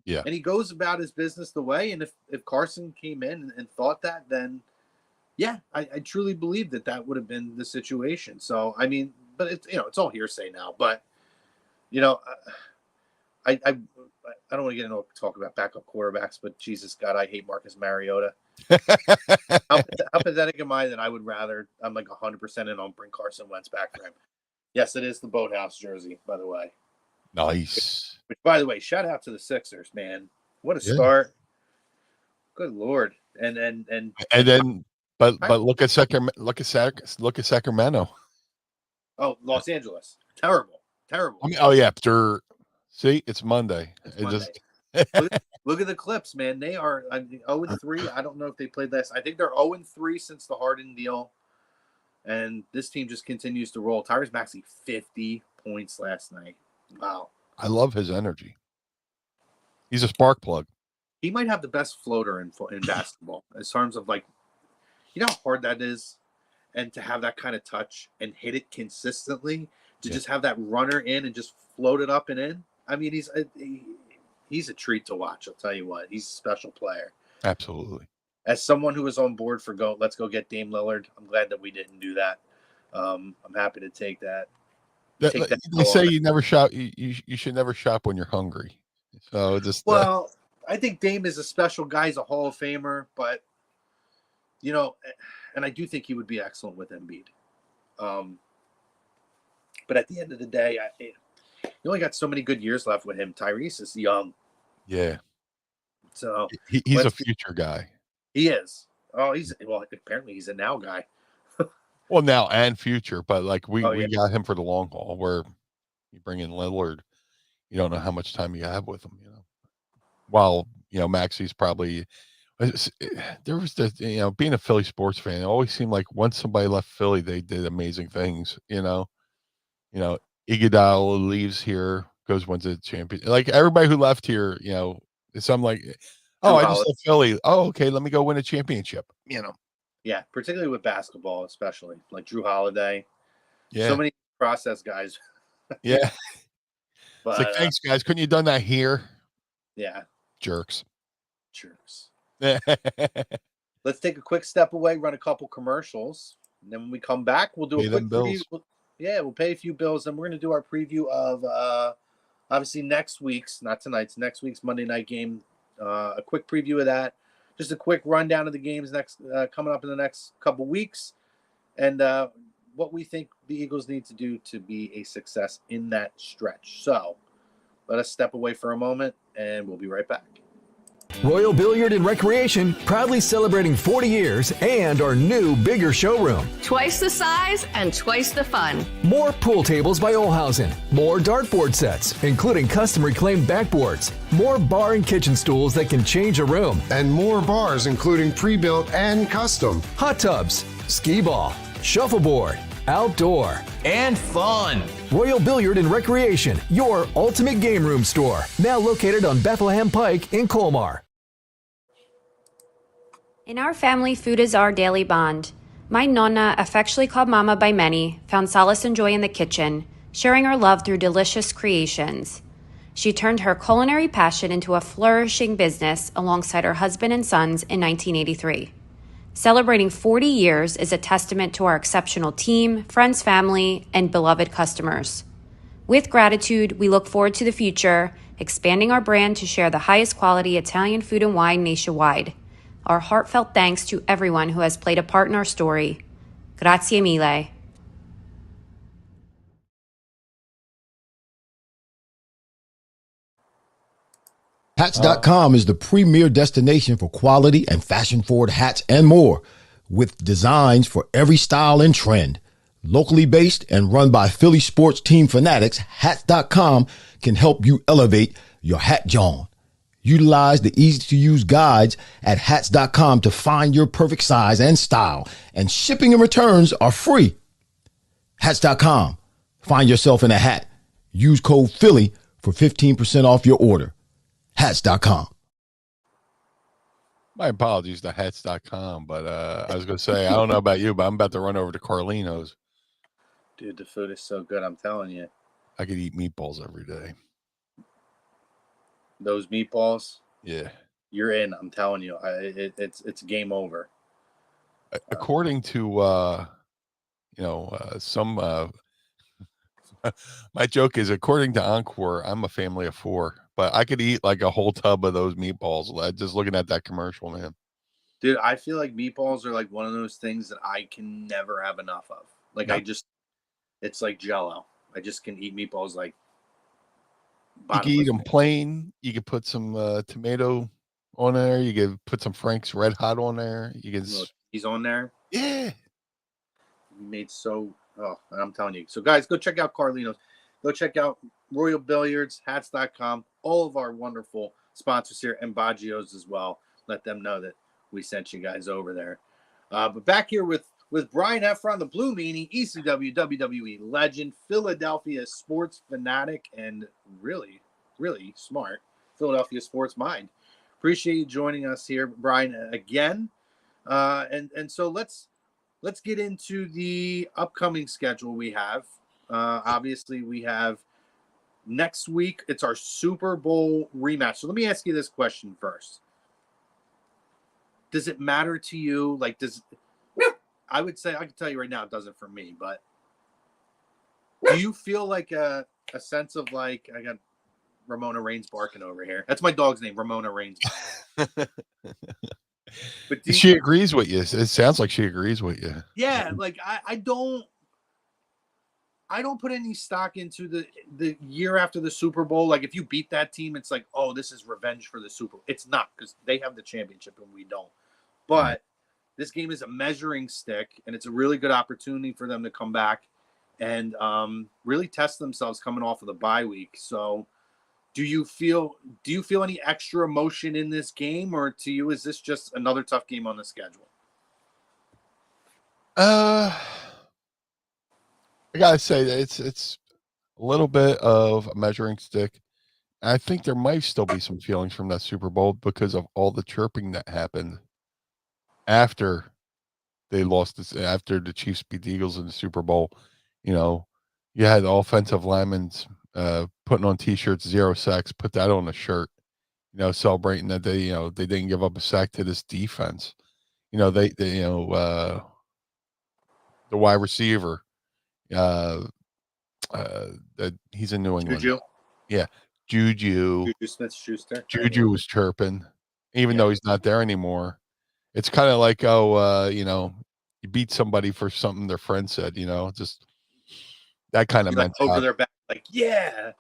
Yeah. And he goes about his business the way. And if Carson came in and thought that, then I truly believe that would have been the situation. So, I mean, but it's all hearsay now, but I don't want to get into talk about backup quarterbacks, but Jesus God, I hate Marcus Mariota. How pathetic am I that I would rather, I'm like 100% in on bring Carson Wentz back for him. Yes, it is the Boathouse jersey, by the way. Nice. Which, by the way, shout out to the Sixers, man. What a start. Good Lord. And then But look at Sacramento. Oh, Los Angeles. Terrible. I mean, oh yeah, see, it's Monday. It's It Monday. just Look at the Clips, man. They are 0-3. I don't know if they played last. I think they're 0-3 since the Harden deal. And this team just continues to roll. Tyrese Maxey, 50 points last night. Wow. I love his energy. He's a spark plug. He might have the best floater in basketball in terms of like, you know how hard that is? And to have that kind of touch and hit it consistently, to just have that runner in and just float it up and in. I mean, he's a treat to watch. I'll tell you what, he's a special player. Absolutely. As someone who was on board for let's go get Dame Lillard. I'm glad that we didn't do that. I'm happy to take that. They say you never shop. You should never shop when you're hungry. So just I think Dame is a special guy. He's a Hall of Famer, but you know, and I do think he would be excellent with Embiid. But at the end of the day, you only got so many good years left with him. Tyrese is young. Yeah. So he's a future guy. He is. Oh, apparently he's a now guy. Well, now and future, but like we got him for the long haul. Where you bring in Lillard, you don't know how much time you have with him. You know, while Maxey's probably there was the being a Philly sports fan, it always seemed like once somebody left Philly, they did amazing things. Iguodala leaves here, goes wins a champion. Like everybody who left here, so I'm like, oh, I just left Philly. Oh, okay, let me go win a championship. Yeah, particularly with basketball, especially like Drew Holiday. Yeah, so many process guys. Yeah, but, it's like thanks, guys. Couldn't you done that here? Yeah, jerks. Let's take a quick step away, run a couple commercials, and then when we come back, we'll do a quick preview. We'll pay a few bills, and we're going to do our preview of obviously next week's Monday night game. A quick preview of that. Just a quick rundown of the games coming up in the next couple weeks, and what we think the Eagles need to do to be a success in that stretch. So let us step away for a moment, and we'll be right back. Royal Billiard and Recreation, proudly celebrating 40 years and our new, bigger showroom. Twice the size and twice the fun. More pool tables by Olhausen. More dartboard sets, including custom reclaimed backboards. More bar and kitchen stools that can change a room. And more bars, including pre-built and custom. Hot tubs, skee ball, shuffleboard, outdoor, and fun. Royal Billiard and Recreation, your ultimate game room store. Now located on Bethlehem Pike in Colmar. In our family, food is our daily bond. My nonna, affectionately called Mama by many, found solace and joy in the kitchen, sharing her love through delicious creations. She turned her culinary passion into a flourishing business alongside her husband and sons in 1983. Celebrating 40 years is a testament to our exceptional team, friends, family, and beloved customers. With gratitude, we look forward to the future, expanding our brand to share the highest quality Italian food and wine nationwide. Our heartfelt thanks to everyone who has played a part in our story. Grazie mille. Hats.com is the premier destination for quality and fashion-forward hats and more, with designs for every style and trend. Locally based and run by Philly sports team fanatics, Hats.com can help you elevate your hat John. Utilize the easy-to-use guides at Hats.com to find your perfect size and style, and shipping and returns are free. Hats.com. Find yourself in a hat. Use code Philly for 15% off your order. Hats.com. My apologies to Hats.com, but I was going to say, I don't know about you, but I'm about to run over to Carlino's. Dude, the food is so good, I'm telling you. I could eat meatballs every day. Those meatballs, yeah, you're in. I'm telling you, it's game over. According to some my joke is, according to Encore, I'm a family of 4, but I could eat like a whole tub of those meatballs just looking at that commercial, man. Dude, I feel like meatballs are like one of those things that I can never have enough of. Like no. It's like Jell-O. I just can eat meatballs like. You can eat them plain. You can put some tomato on there. You can put some Frank's Red Hot on there. You can He's on there. Yeah. He made so. Oh, I'm telling you. So, guys, go check out Carlino's. Go check out Royal Billiards, hats.com, all of our wonderful sponsors here, and Baggio's as well. Let them know that we sent you guys over there. But back here with Brian Efron, the Blue Meanie, ECW, WWE legend, Philadelphia sports fanatic, and really, really smart Philadelphia sports mind. Appreciate you joining us here, Brian, again. And so let's get into the upcoming schedule we have. Obviously, we have next week. It's our Super Bowl rematch. So let me ask you this question first. Does it matter to you? Like, I would say, I can tell you right now, it doesn't for me, but do you feel like a sense of like, I got Ramona Reigns barking over here. That's my dog's name, Ramona Reigns. But she agrees with you. It sounds like she agrees with you. Yeah, like I don't put any stock into the year after the Super Bowl. Like if you beat that team, it's like, oh, this is revenge for the Super Bowl. It's not, because they have the championship and we don't. But this game is a measuring stick, and it's a really good opportunity for them to come back and really test themselves coming off of the bye week. So do you feel any extra emotion in this game, or to you is this just another tough game on the schedule? I gotta say that it's a little bit of a measuring stick. I think there might still be some feelings from that Super Bowl because of all the chirping that happened after they lost this, after the Chiefs beat the Eagles in the Super Bowl. You know, you had the offensive linemen putting on T-shirts, 0 sacks, put that on a shirt, celebrating that they didn't give up a sack to this defense. They the wide receiver, that he's in New England. Juju? Yeah. Juju Smith-Schuster. Juju was chirping, even though he's not there anymore. It's kind of like, you beat somebody for something their friend said, just that kind of mentality. Over their back, like, yeah,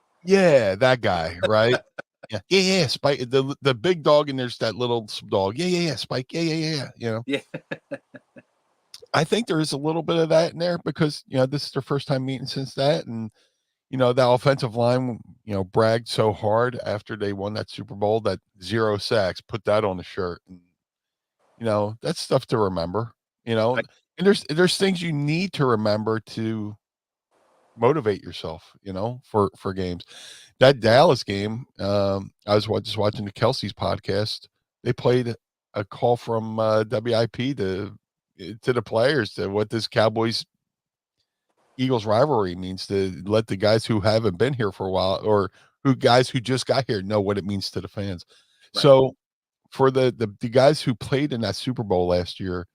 that guy, right? yeah, Spike, the big dog, and there's that little dog. Yeah, Spike, yeah. Yeah. I think there is a little bit of that in there because this is their first time meeting since that, and that offensive line, bragged so hard after they won that Super Bowl that 0 sacks, put that on the shirt, and that's stuff to remember. And there's things you need to remember to motivate yourself, for games. That Dallas game, I was just watching the Kelsey's podcast. They played a call from WIP to the players to what this Cowboys Eagles rivalry means, to let the guys who haven't been here for a while, or guys who just got here, know what it means to the fans. Right. So for the guys who played in that Super Bowl last year,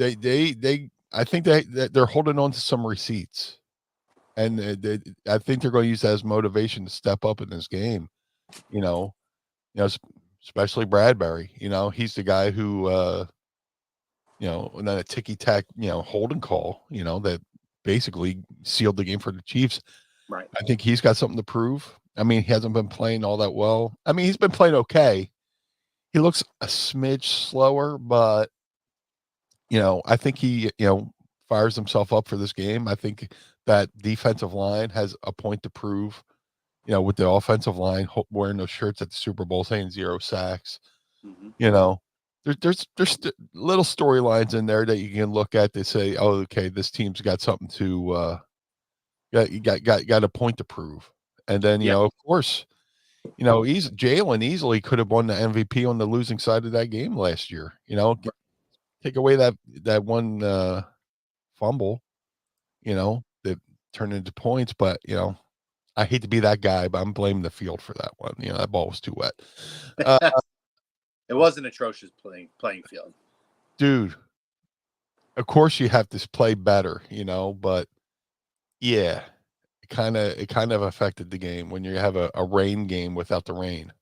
I think they're holding on to some receipts, and I think they're going to use that as motivation to step up in this game. Especially Bradbury. He's the guy who, and then a ticky-tack, holding call, that basically sealed the game for the Chiefs. Right. I think he's got something to prove. I mean, he hasn't been playing all that well. I mean, he's been playing okay. He looks a smidge slower, but I think he, fires himself up for this game. I think that defensive line has a point to prove, with the offensive line wearing those shirts at the Super Bowl saying 0 sacks. Mm-hmm. There's little storylines in there that you can look at to say, oh, okay, this team's got something to, got a point to prove. And then, of course, Jalen easily could have won the MVP on the losing side of that game last year. Take away that one fumble, that turned into points. But I hate to be that guy, but I'm blaming the field for that one. That ball was too wet. It was an atrocious playing field, dude. Of course, you have to play better, but yeah, it kind of affected the game when you have a rain game without the rain,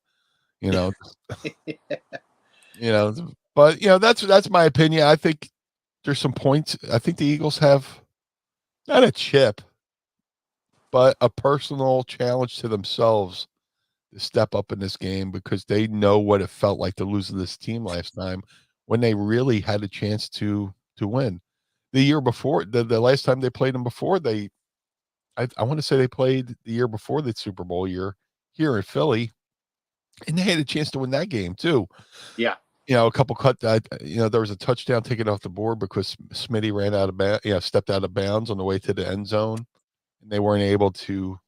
But that's my opinion. I think there's some points. I think the Eagles have not a chip, but a personal challenge to themselves to step up in this game, because they know what it felt like to lose to this team last time when they really had a chance to win. The year before, the last time they played them before, I want to say they played the year before the Super Bowl year here in Philly, and they had a chance to win that game too. Yeah. A couple there was a touchdown taken off the board because Smitty ran out of bounds, stepped out of bounds on the way to the end zone, and they weren't able to,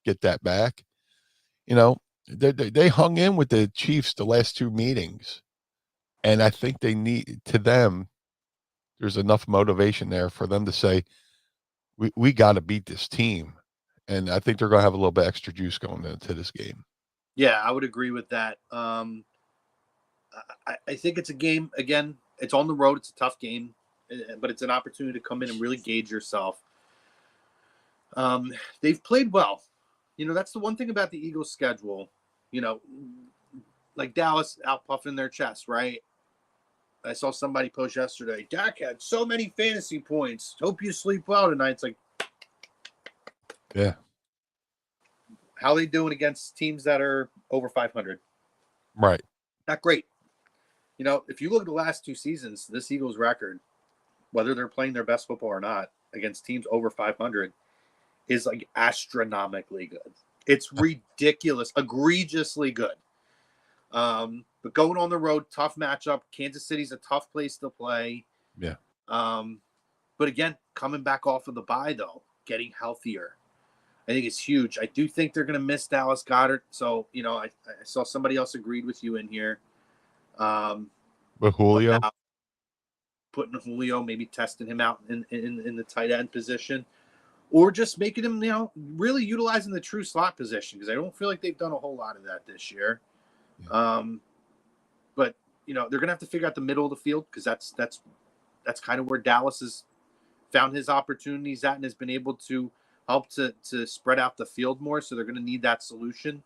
get that back. They hung in with the Chiefs the last two meetings, and I think there's enough motivation there for them to say, we got to beat this team. And I think they're going to have a little bit extra juice going into this game. Yeah, I would agree with that. I think it's a game, again, it's on the road. It's a tough game, but it's an opportunity to come in and really gauge yourself. They've played well. That's the one thing about the Eagles' schedule. Like Dallas out puffing their chest, right? I saw somebody post yesterday, Dak had so many fantasy points. Hope you sleep well tonight. It's like, yeah. How are they doing against teams that are over 500? Right. Not great. If you look at the last two seasons, this Eagles record, whether they're playing their best football or not, against teams over 500, is like astronomically good. It's ridiculous, egregiously good. But going on the road, tough matchup. Kansas City's a tough place to play. Yeah. But again, coming back off of the bye, though, getting healthier, I think it's huge. I do think they're going to miss Dallas Goedert. So, I saw somebody else agreed with you in here. With Julio? Putting Julio, maybe testing him out in the tight end position. Or just making him, really utilizing the true slot position, because I don't feel like they've done a whole lot of that this year. Yeah. But they're gonna have to figure out the middle of the field, because that's kind of where Dallas has found his opportunities at and has been able to help to spread out the field more. So they're gonna need that solution.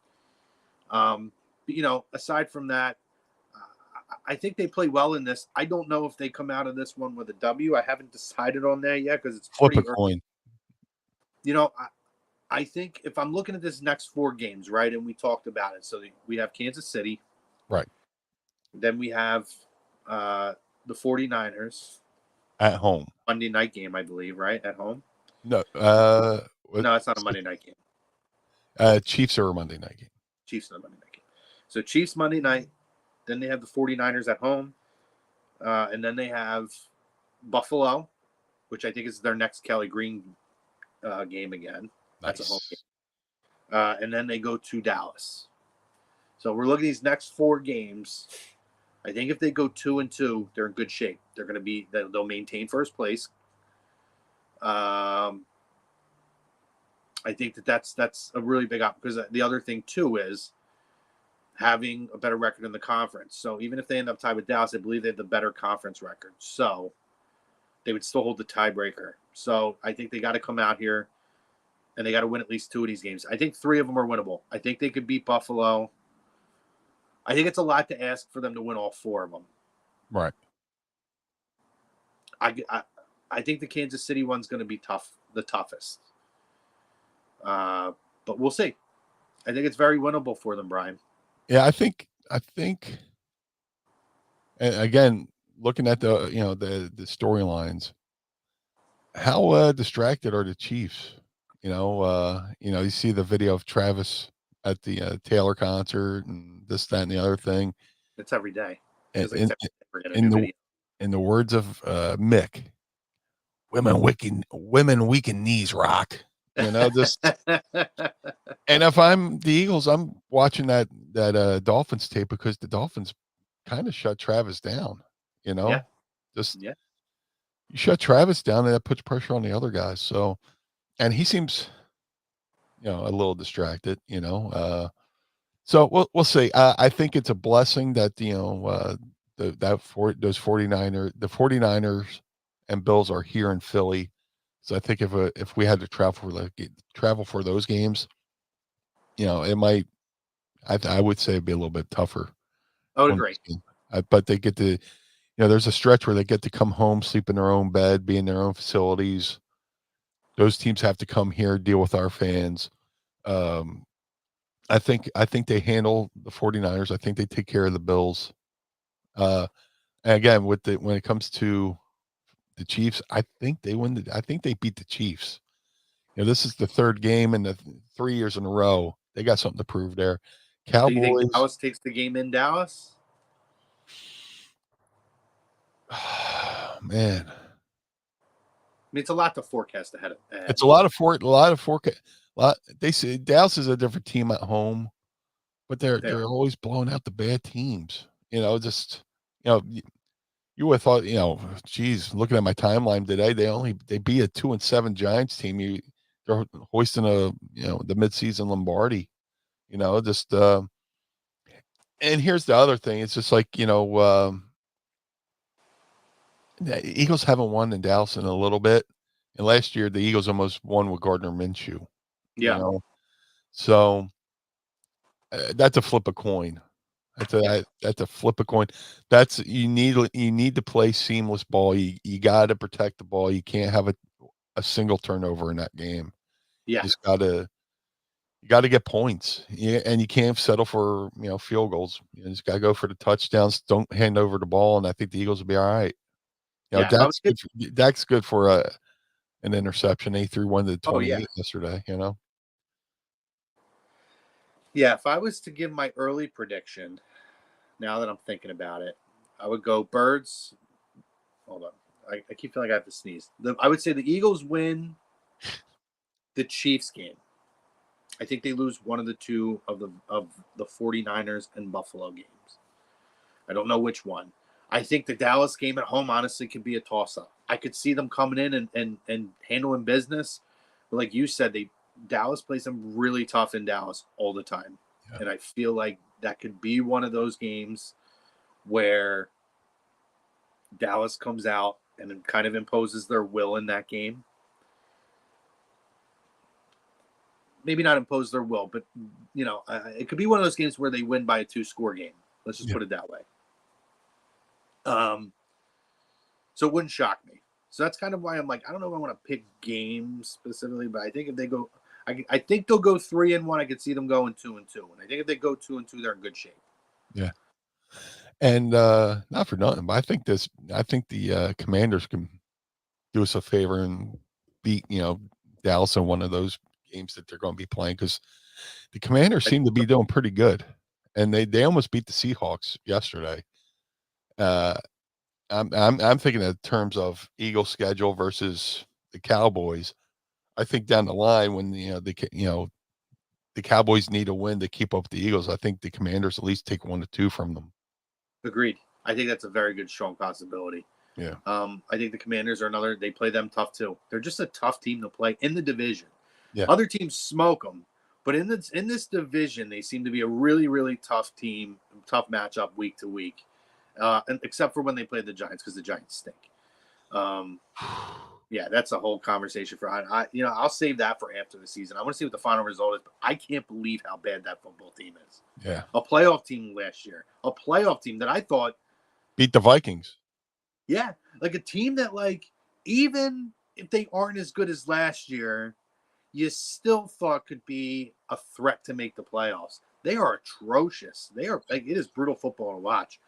But aside from that, I think they play well in this. I don't know if they come out of this one with a W. I haven't decided on that yet, because it's flip pretty a coin. I think if I'm looking at this next four games, right, and we talked about it. So we have Kansas City. Right. Then we have the 49ers. At home. Monday night game, I believe, right? At home? No. No, it's not a Monday night game. Chiefs are a Monday night game. Chiefs are a Monday night game. So Chiefs Monday night. Then they have the 49ers at home. And then they have Buffalo, which I think is their next Kelly Green game again. Nice. That's a home game. And then they go to Dallas. So we're looking at these next four games. I think if they go 2-2, they're in good shape. They'll maintain first place. I think that's a really big op, because the other thing too is having a better record in the conference. So even if they end up tied with Dallas, I believe they have the better conference record. So they would still hold the tiebreaker. So I think they got to come out here and they got to win at least two of these games. I think three of them are winnable. I think they could beat Buffalo. I think it's a lot to ask for them to win all four of them. Right. I think the Kansas City one's going to be tough, the toughest. But we'll see. I think it's very winnable for them, Brian. Yeah, I think, and again, looking at the storylines, how distracted are the Chiefs? You see the video of Travis at the Taylor concert and this, that, and the other thing. It's every day. In the words of Mick, women weaken knees rock. Just and if I'm the Eagles, I'm watching that Dolphins tape, because the Dolphins kind of shut Travis down. You shut Travis down, and that puts pressure on the other guys. So, and he seems, a little distracted. So we'll see. I think it's a blessing that those 49ers and Bills are here in Philly. So I think if we had to travel for those games, it might. I would say it'd be a little bit tougher. I would agree. But they get to, there's a stretch where they get to come home, sleep in their own bed, be in their own facilities. Those teams have to come here, deal with our fans. I think they handle the 49ers. I think they take care of the Bills. And again, when it comes to the Chiefs, I think they win. I think they beat the Chiefs. This is the third game in the 3 years in a row. They got something to prove there. So you think Cowboys. Dallas takes the game in Dallas? Man, I mean, it's a lot to forecast ahead. it's a lot of forecast. They say Dallas is a different team at home, but they're always blowing out the bad teams. Just you would have thought, geez, looking at my timeline today, they beat a 2-7 Giants team. They're hoisting the midseason Lombardi. And here's the other thing. It's just like, the Eagles haven't won in Dallas in a little bit. And last year, the Eagles almost won with Gardner Minshew. Yeah. So that's a flip a coin. That's a flip a coin. You need to play seamless ball. You got to protect the ball. You can't have a single turnover in that game. Yeah. You got to get points. And you can't settle for field goals. You just got to go for the touchdowns. Don't hand over the ball, and I think the Eagles will be all right. Dak's good for an interception. He threw one to 28 yesterday. Yeah, if I was to give my early prediction, now that I'm thinking about it, I would go Birds. Hold on. I keep feeling like I have to sneeze. I would say the Eagles win the Chiefs game. I think they lose one of the two of the 49ers and Buffalo games. I don't know which one. I think the Dallas game at home, honestly, could be a toss-up. I could see them coming in and handling business. But like you said, Dallas plays them really tough in Dallas all the time. Yeah. And I feel like that could be one of those games where Dallas comes out and kind of imposes their will in that game. Maybe not impose their will, but, it could be one of those games where they win by a 2-score game. Let's just put it that way. So it wouldn't shock me. So that's kind of why I'm like, I don't know if I want to pick games specifically, but I think if they go, I think they'll go 3-1. I could see them going 2-2. And I think if they go 2-2, they're in good shape. Yeah. And not for nothing, but I think the Commanders can do us a favor and beat, Dallas in one of those games that they're going to be playing, because the Commanders seem to be doing pretty good, and they almost beat the Seahawks yesterday. I'm thinking in terms of Eagles schedule versus the Cowboys. I think down the line when the Cowboys need a win to keep up with the Eagles, I think the Commanders at least take 1 or 2 from them. Agreed. I think that's a very good, strong possibility. Yeah. I think the Commanders are they play them tough too. They're just a tough team to play in the division. Yeah. Other teams smoke them, but in this division, they seem to be a really, really tough team, tough matchup week to week. And except for when they play the Giants, because the Giants stink. Yeah, that's a whole conversation for I'll save that for after the season. I want to see what the final result is, but I can't believe how bad that football team is. Yeah. A playoff team last year. A playoff team that I thought beat the Vikings. Yeah, like a team that, like, even if they aren't as good as last year, you still thought could be a threat to make the playoffs. They are atrocious. It is brutal football to watch.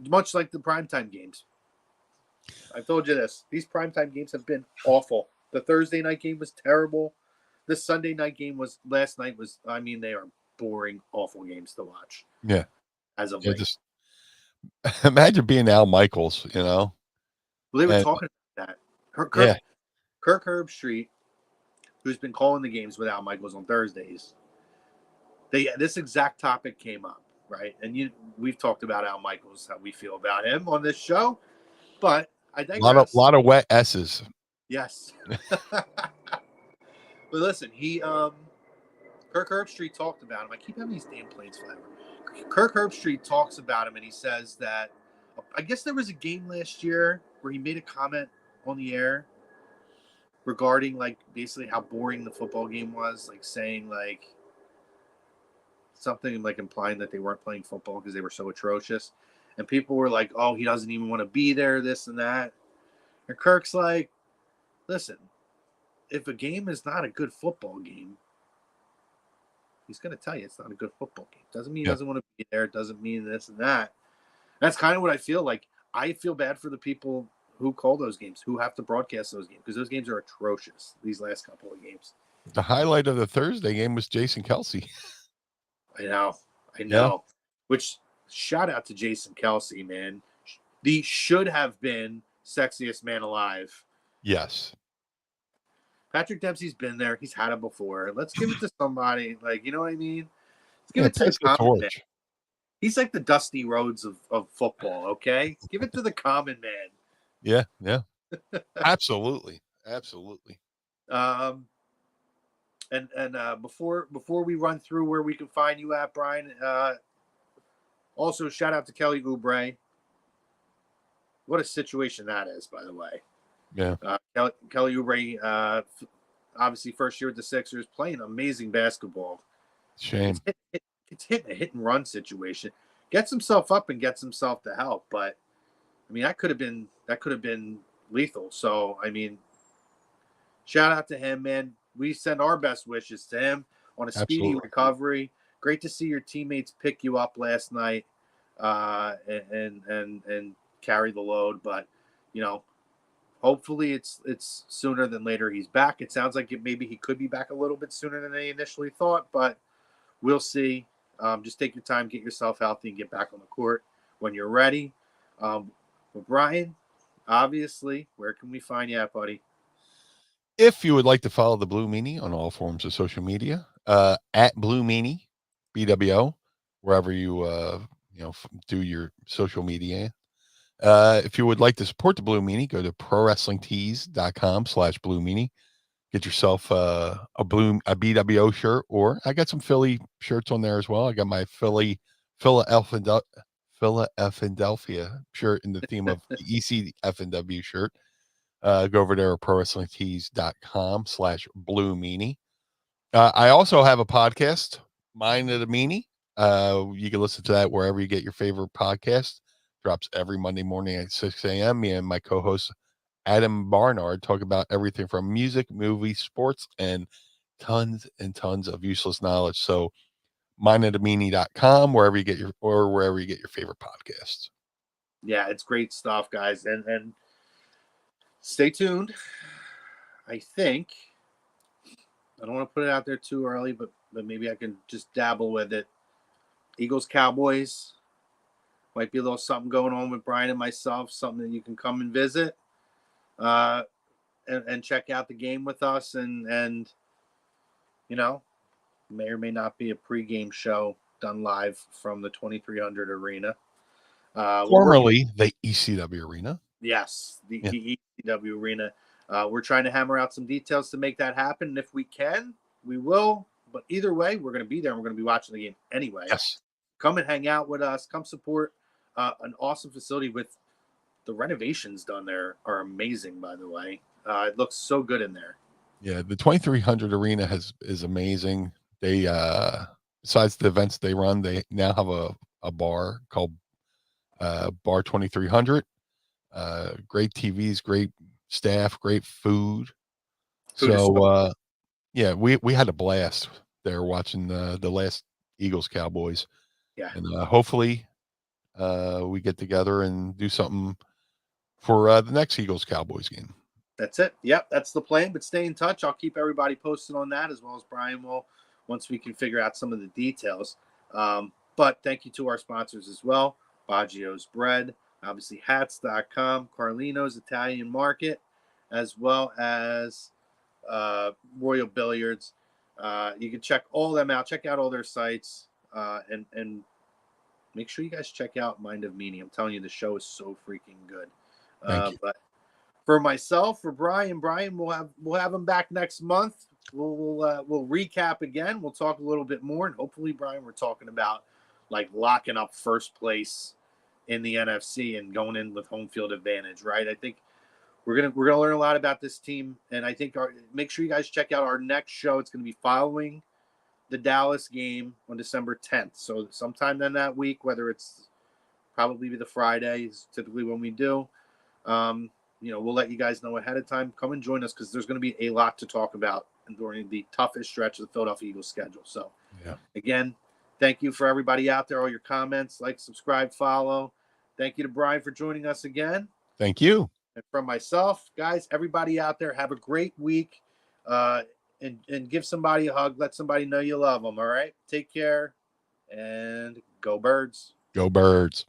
Much like the primetime games. I've told you this. These primetime games have been awful. The Thursday night game was terrible. The Sunday night game last night was, they are boring, awful games to watch. Yeah. As of late. Just imagine being Al Michaels, Well, they were talking about that. Kirk Herbstreit, who's been calling the games with Al Michaels on Thursdays, this exact topic came up, right? And we've talked about Al Michaels, how we feel about him on this show, but I think a lot of wet S's. Yes. But listen, Kirk Herbstreit talked about him. I keep having these damn planes flying. Kirk Herbstreit talks about him, and he says that I guess there was a game last year where he made a comment on the air regarding, like, basically how boring the football game was, like saying, like, something like implying that they weren't playing football because they were so atrocious. And people were like, oh, he doesn't even want to be there, this and that. And Kirk's like, listen, if a game is not a good football game, He's going to tell you it's not a good football game. Doesn't mean he doesn't want to be there. Doesn't mean this and that. That's kind of what I feel like. I feel bad for the people who call those games, who have to broadcast those games, because those games are atrocious, these last couple of games. The highlight of the Thursday game was Jason Kelsey. I know. Yeah. Which, shout out to Jason Kelsey, man. The should have been sexiest man alive. Yes. Patrick Dempsey's been there. He's had it before. Let's give it to somebody. Like, you know what I mean? Let's give it to the common man. He's like the Dusty Rhodes of football, okay? Give it to the common man. Yeah. Absolutely. And before we run through where we can find you at, Brian, also shout out to Kelly Oubre. What a situation that is, by the way. Yeah. Kelly Oubre, obviously first year with the Sixers, playing amazing basketball. Shame. It's hitting a hit and run situation. Gets himself up and gets himself to help, but I mean that could have been lethal. So I mean, shout out to him, man. We send our best wishes to him on a speedy recovery. Great to see your teammates pick you up last night and carry the load. But you know, hopefully it's sooner than later. He's back. It sounds like maybe he could be back a little bit sooner than they initially thought, but we'll see. Just take your time, get yourself healthy, and get back on the court when you're ready. But Brian, obviously, where can we find you at, buddy? If you would like to follow the Blue Meanie on all forms of social media, at Blue Meanie, BWO, wherever you do your social media. If you would like to support the Blue Meanie, go to prowrestlingtees.com/Blue Meanie. Get yourself a BWO shirt, or I got some Philly shirts on there as well. I got my Philadelphia shirt in the theme of the ECW shirt. Go over there at prowrestlingtees.com/Blue Meanie. I also have a podcast, Mind of the Meanie. You can listen to that wherever you get your favorite podcast. Drops every Monday morning at 6 a.m. Me and my co-host Adam Barnard talk about everything from music, movies, sports, and tons of useless knowledge. So mindofthemeanie.com, wherever you get your favorite podcasts. Yeah, it's great stuff, guys. And stay tuned. I think I don't want to put it out there too early, but maybe I can just dabble with it. Eagles Cowboys might be a little something going on with Brian and myself, something that you can come and visit. And check out the game with us, and you know, may or may not be a pregame show done live from the 2300 arena, formerly the ECW arena. Yes, the ECW arena. We're trying to hammer out some details to make that happen, and if we can, we will. But either way, we're going to be there, and we're going to be watching the game anyway. Yes, come and hang out with us. Come support an awesome facility with. The renovations done there are amazing, by the way. It looks so good in there. Yeah, the 2300 arena is amazing. They besides the events they run, they now have a bar called Bar 2300. Great TVs, great staff, great food. So we had a blast there watching the last Eagles Cowboys. Yeah, and hopefully we get together and do something for the next Eagles Cowboys game. That's it. Yep, that's the plan. But stay in touch. I'll keep everybody posted on that, as well as Brian will, once we can figure out some of the details. But thank you to our sponsors as well. Baggio's Bread, obviously hats.com, Carlino's Italian Market, as well as Royal Billiards. You can check all them out. Check out all their sites, and make sure you guys check out Mind of Meanie. I'm telling you, the show is so freaking good. But for myself, for Brian, we'll have him back next month. We'll recap again. We'll talk a little bit more, and hopefully, Brian, we're talking about like locking up first place in the NFC and going in with home field advantage, right? I think we're gonna learn a lot about this team, and I think make sure you guys check out our next show. It's gonna be following the Dallas game on December 10th. So sometime then that week, whether it's probably be the Friday is typically when we do. We'll let you guys know ahead of time. Come and join us because there's going to be a lot to talk about during the toughest stretch of the Philadelphia Eagles schedule. So Yeah. Again, thank you for everybody out there, all your comments, like, subscribe, follow. Thank you to Brian for joining us again. Thank you. And from myself, guys, everybody out there, have a great week. And give somebody a hug. Let somebody know you love them. All right. Take care and go Birds. Go Birds.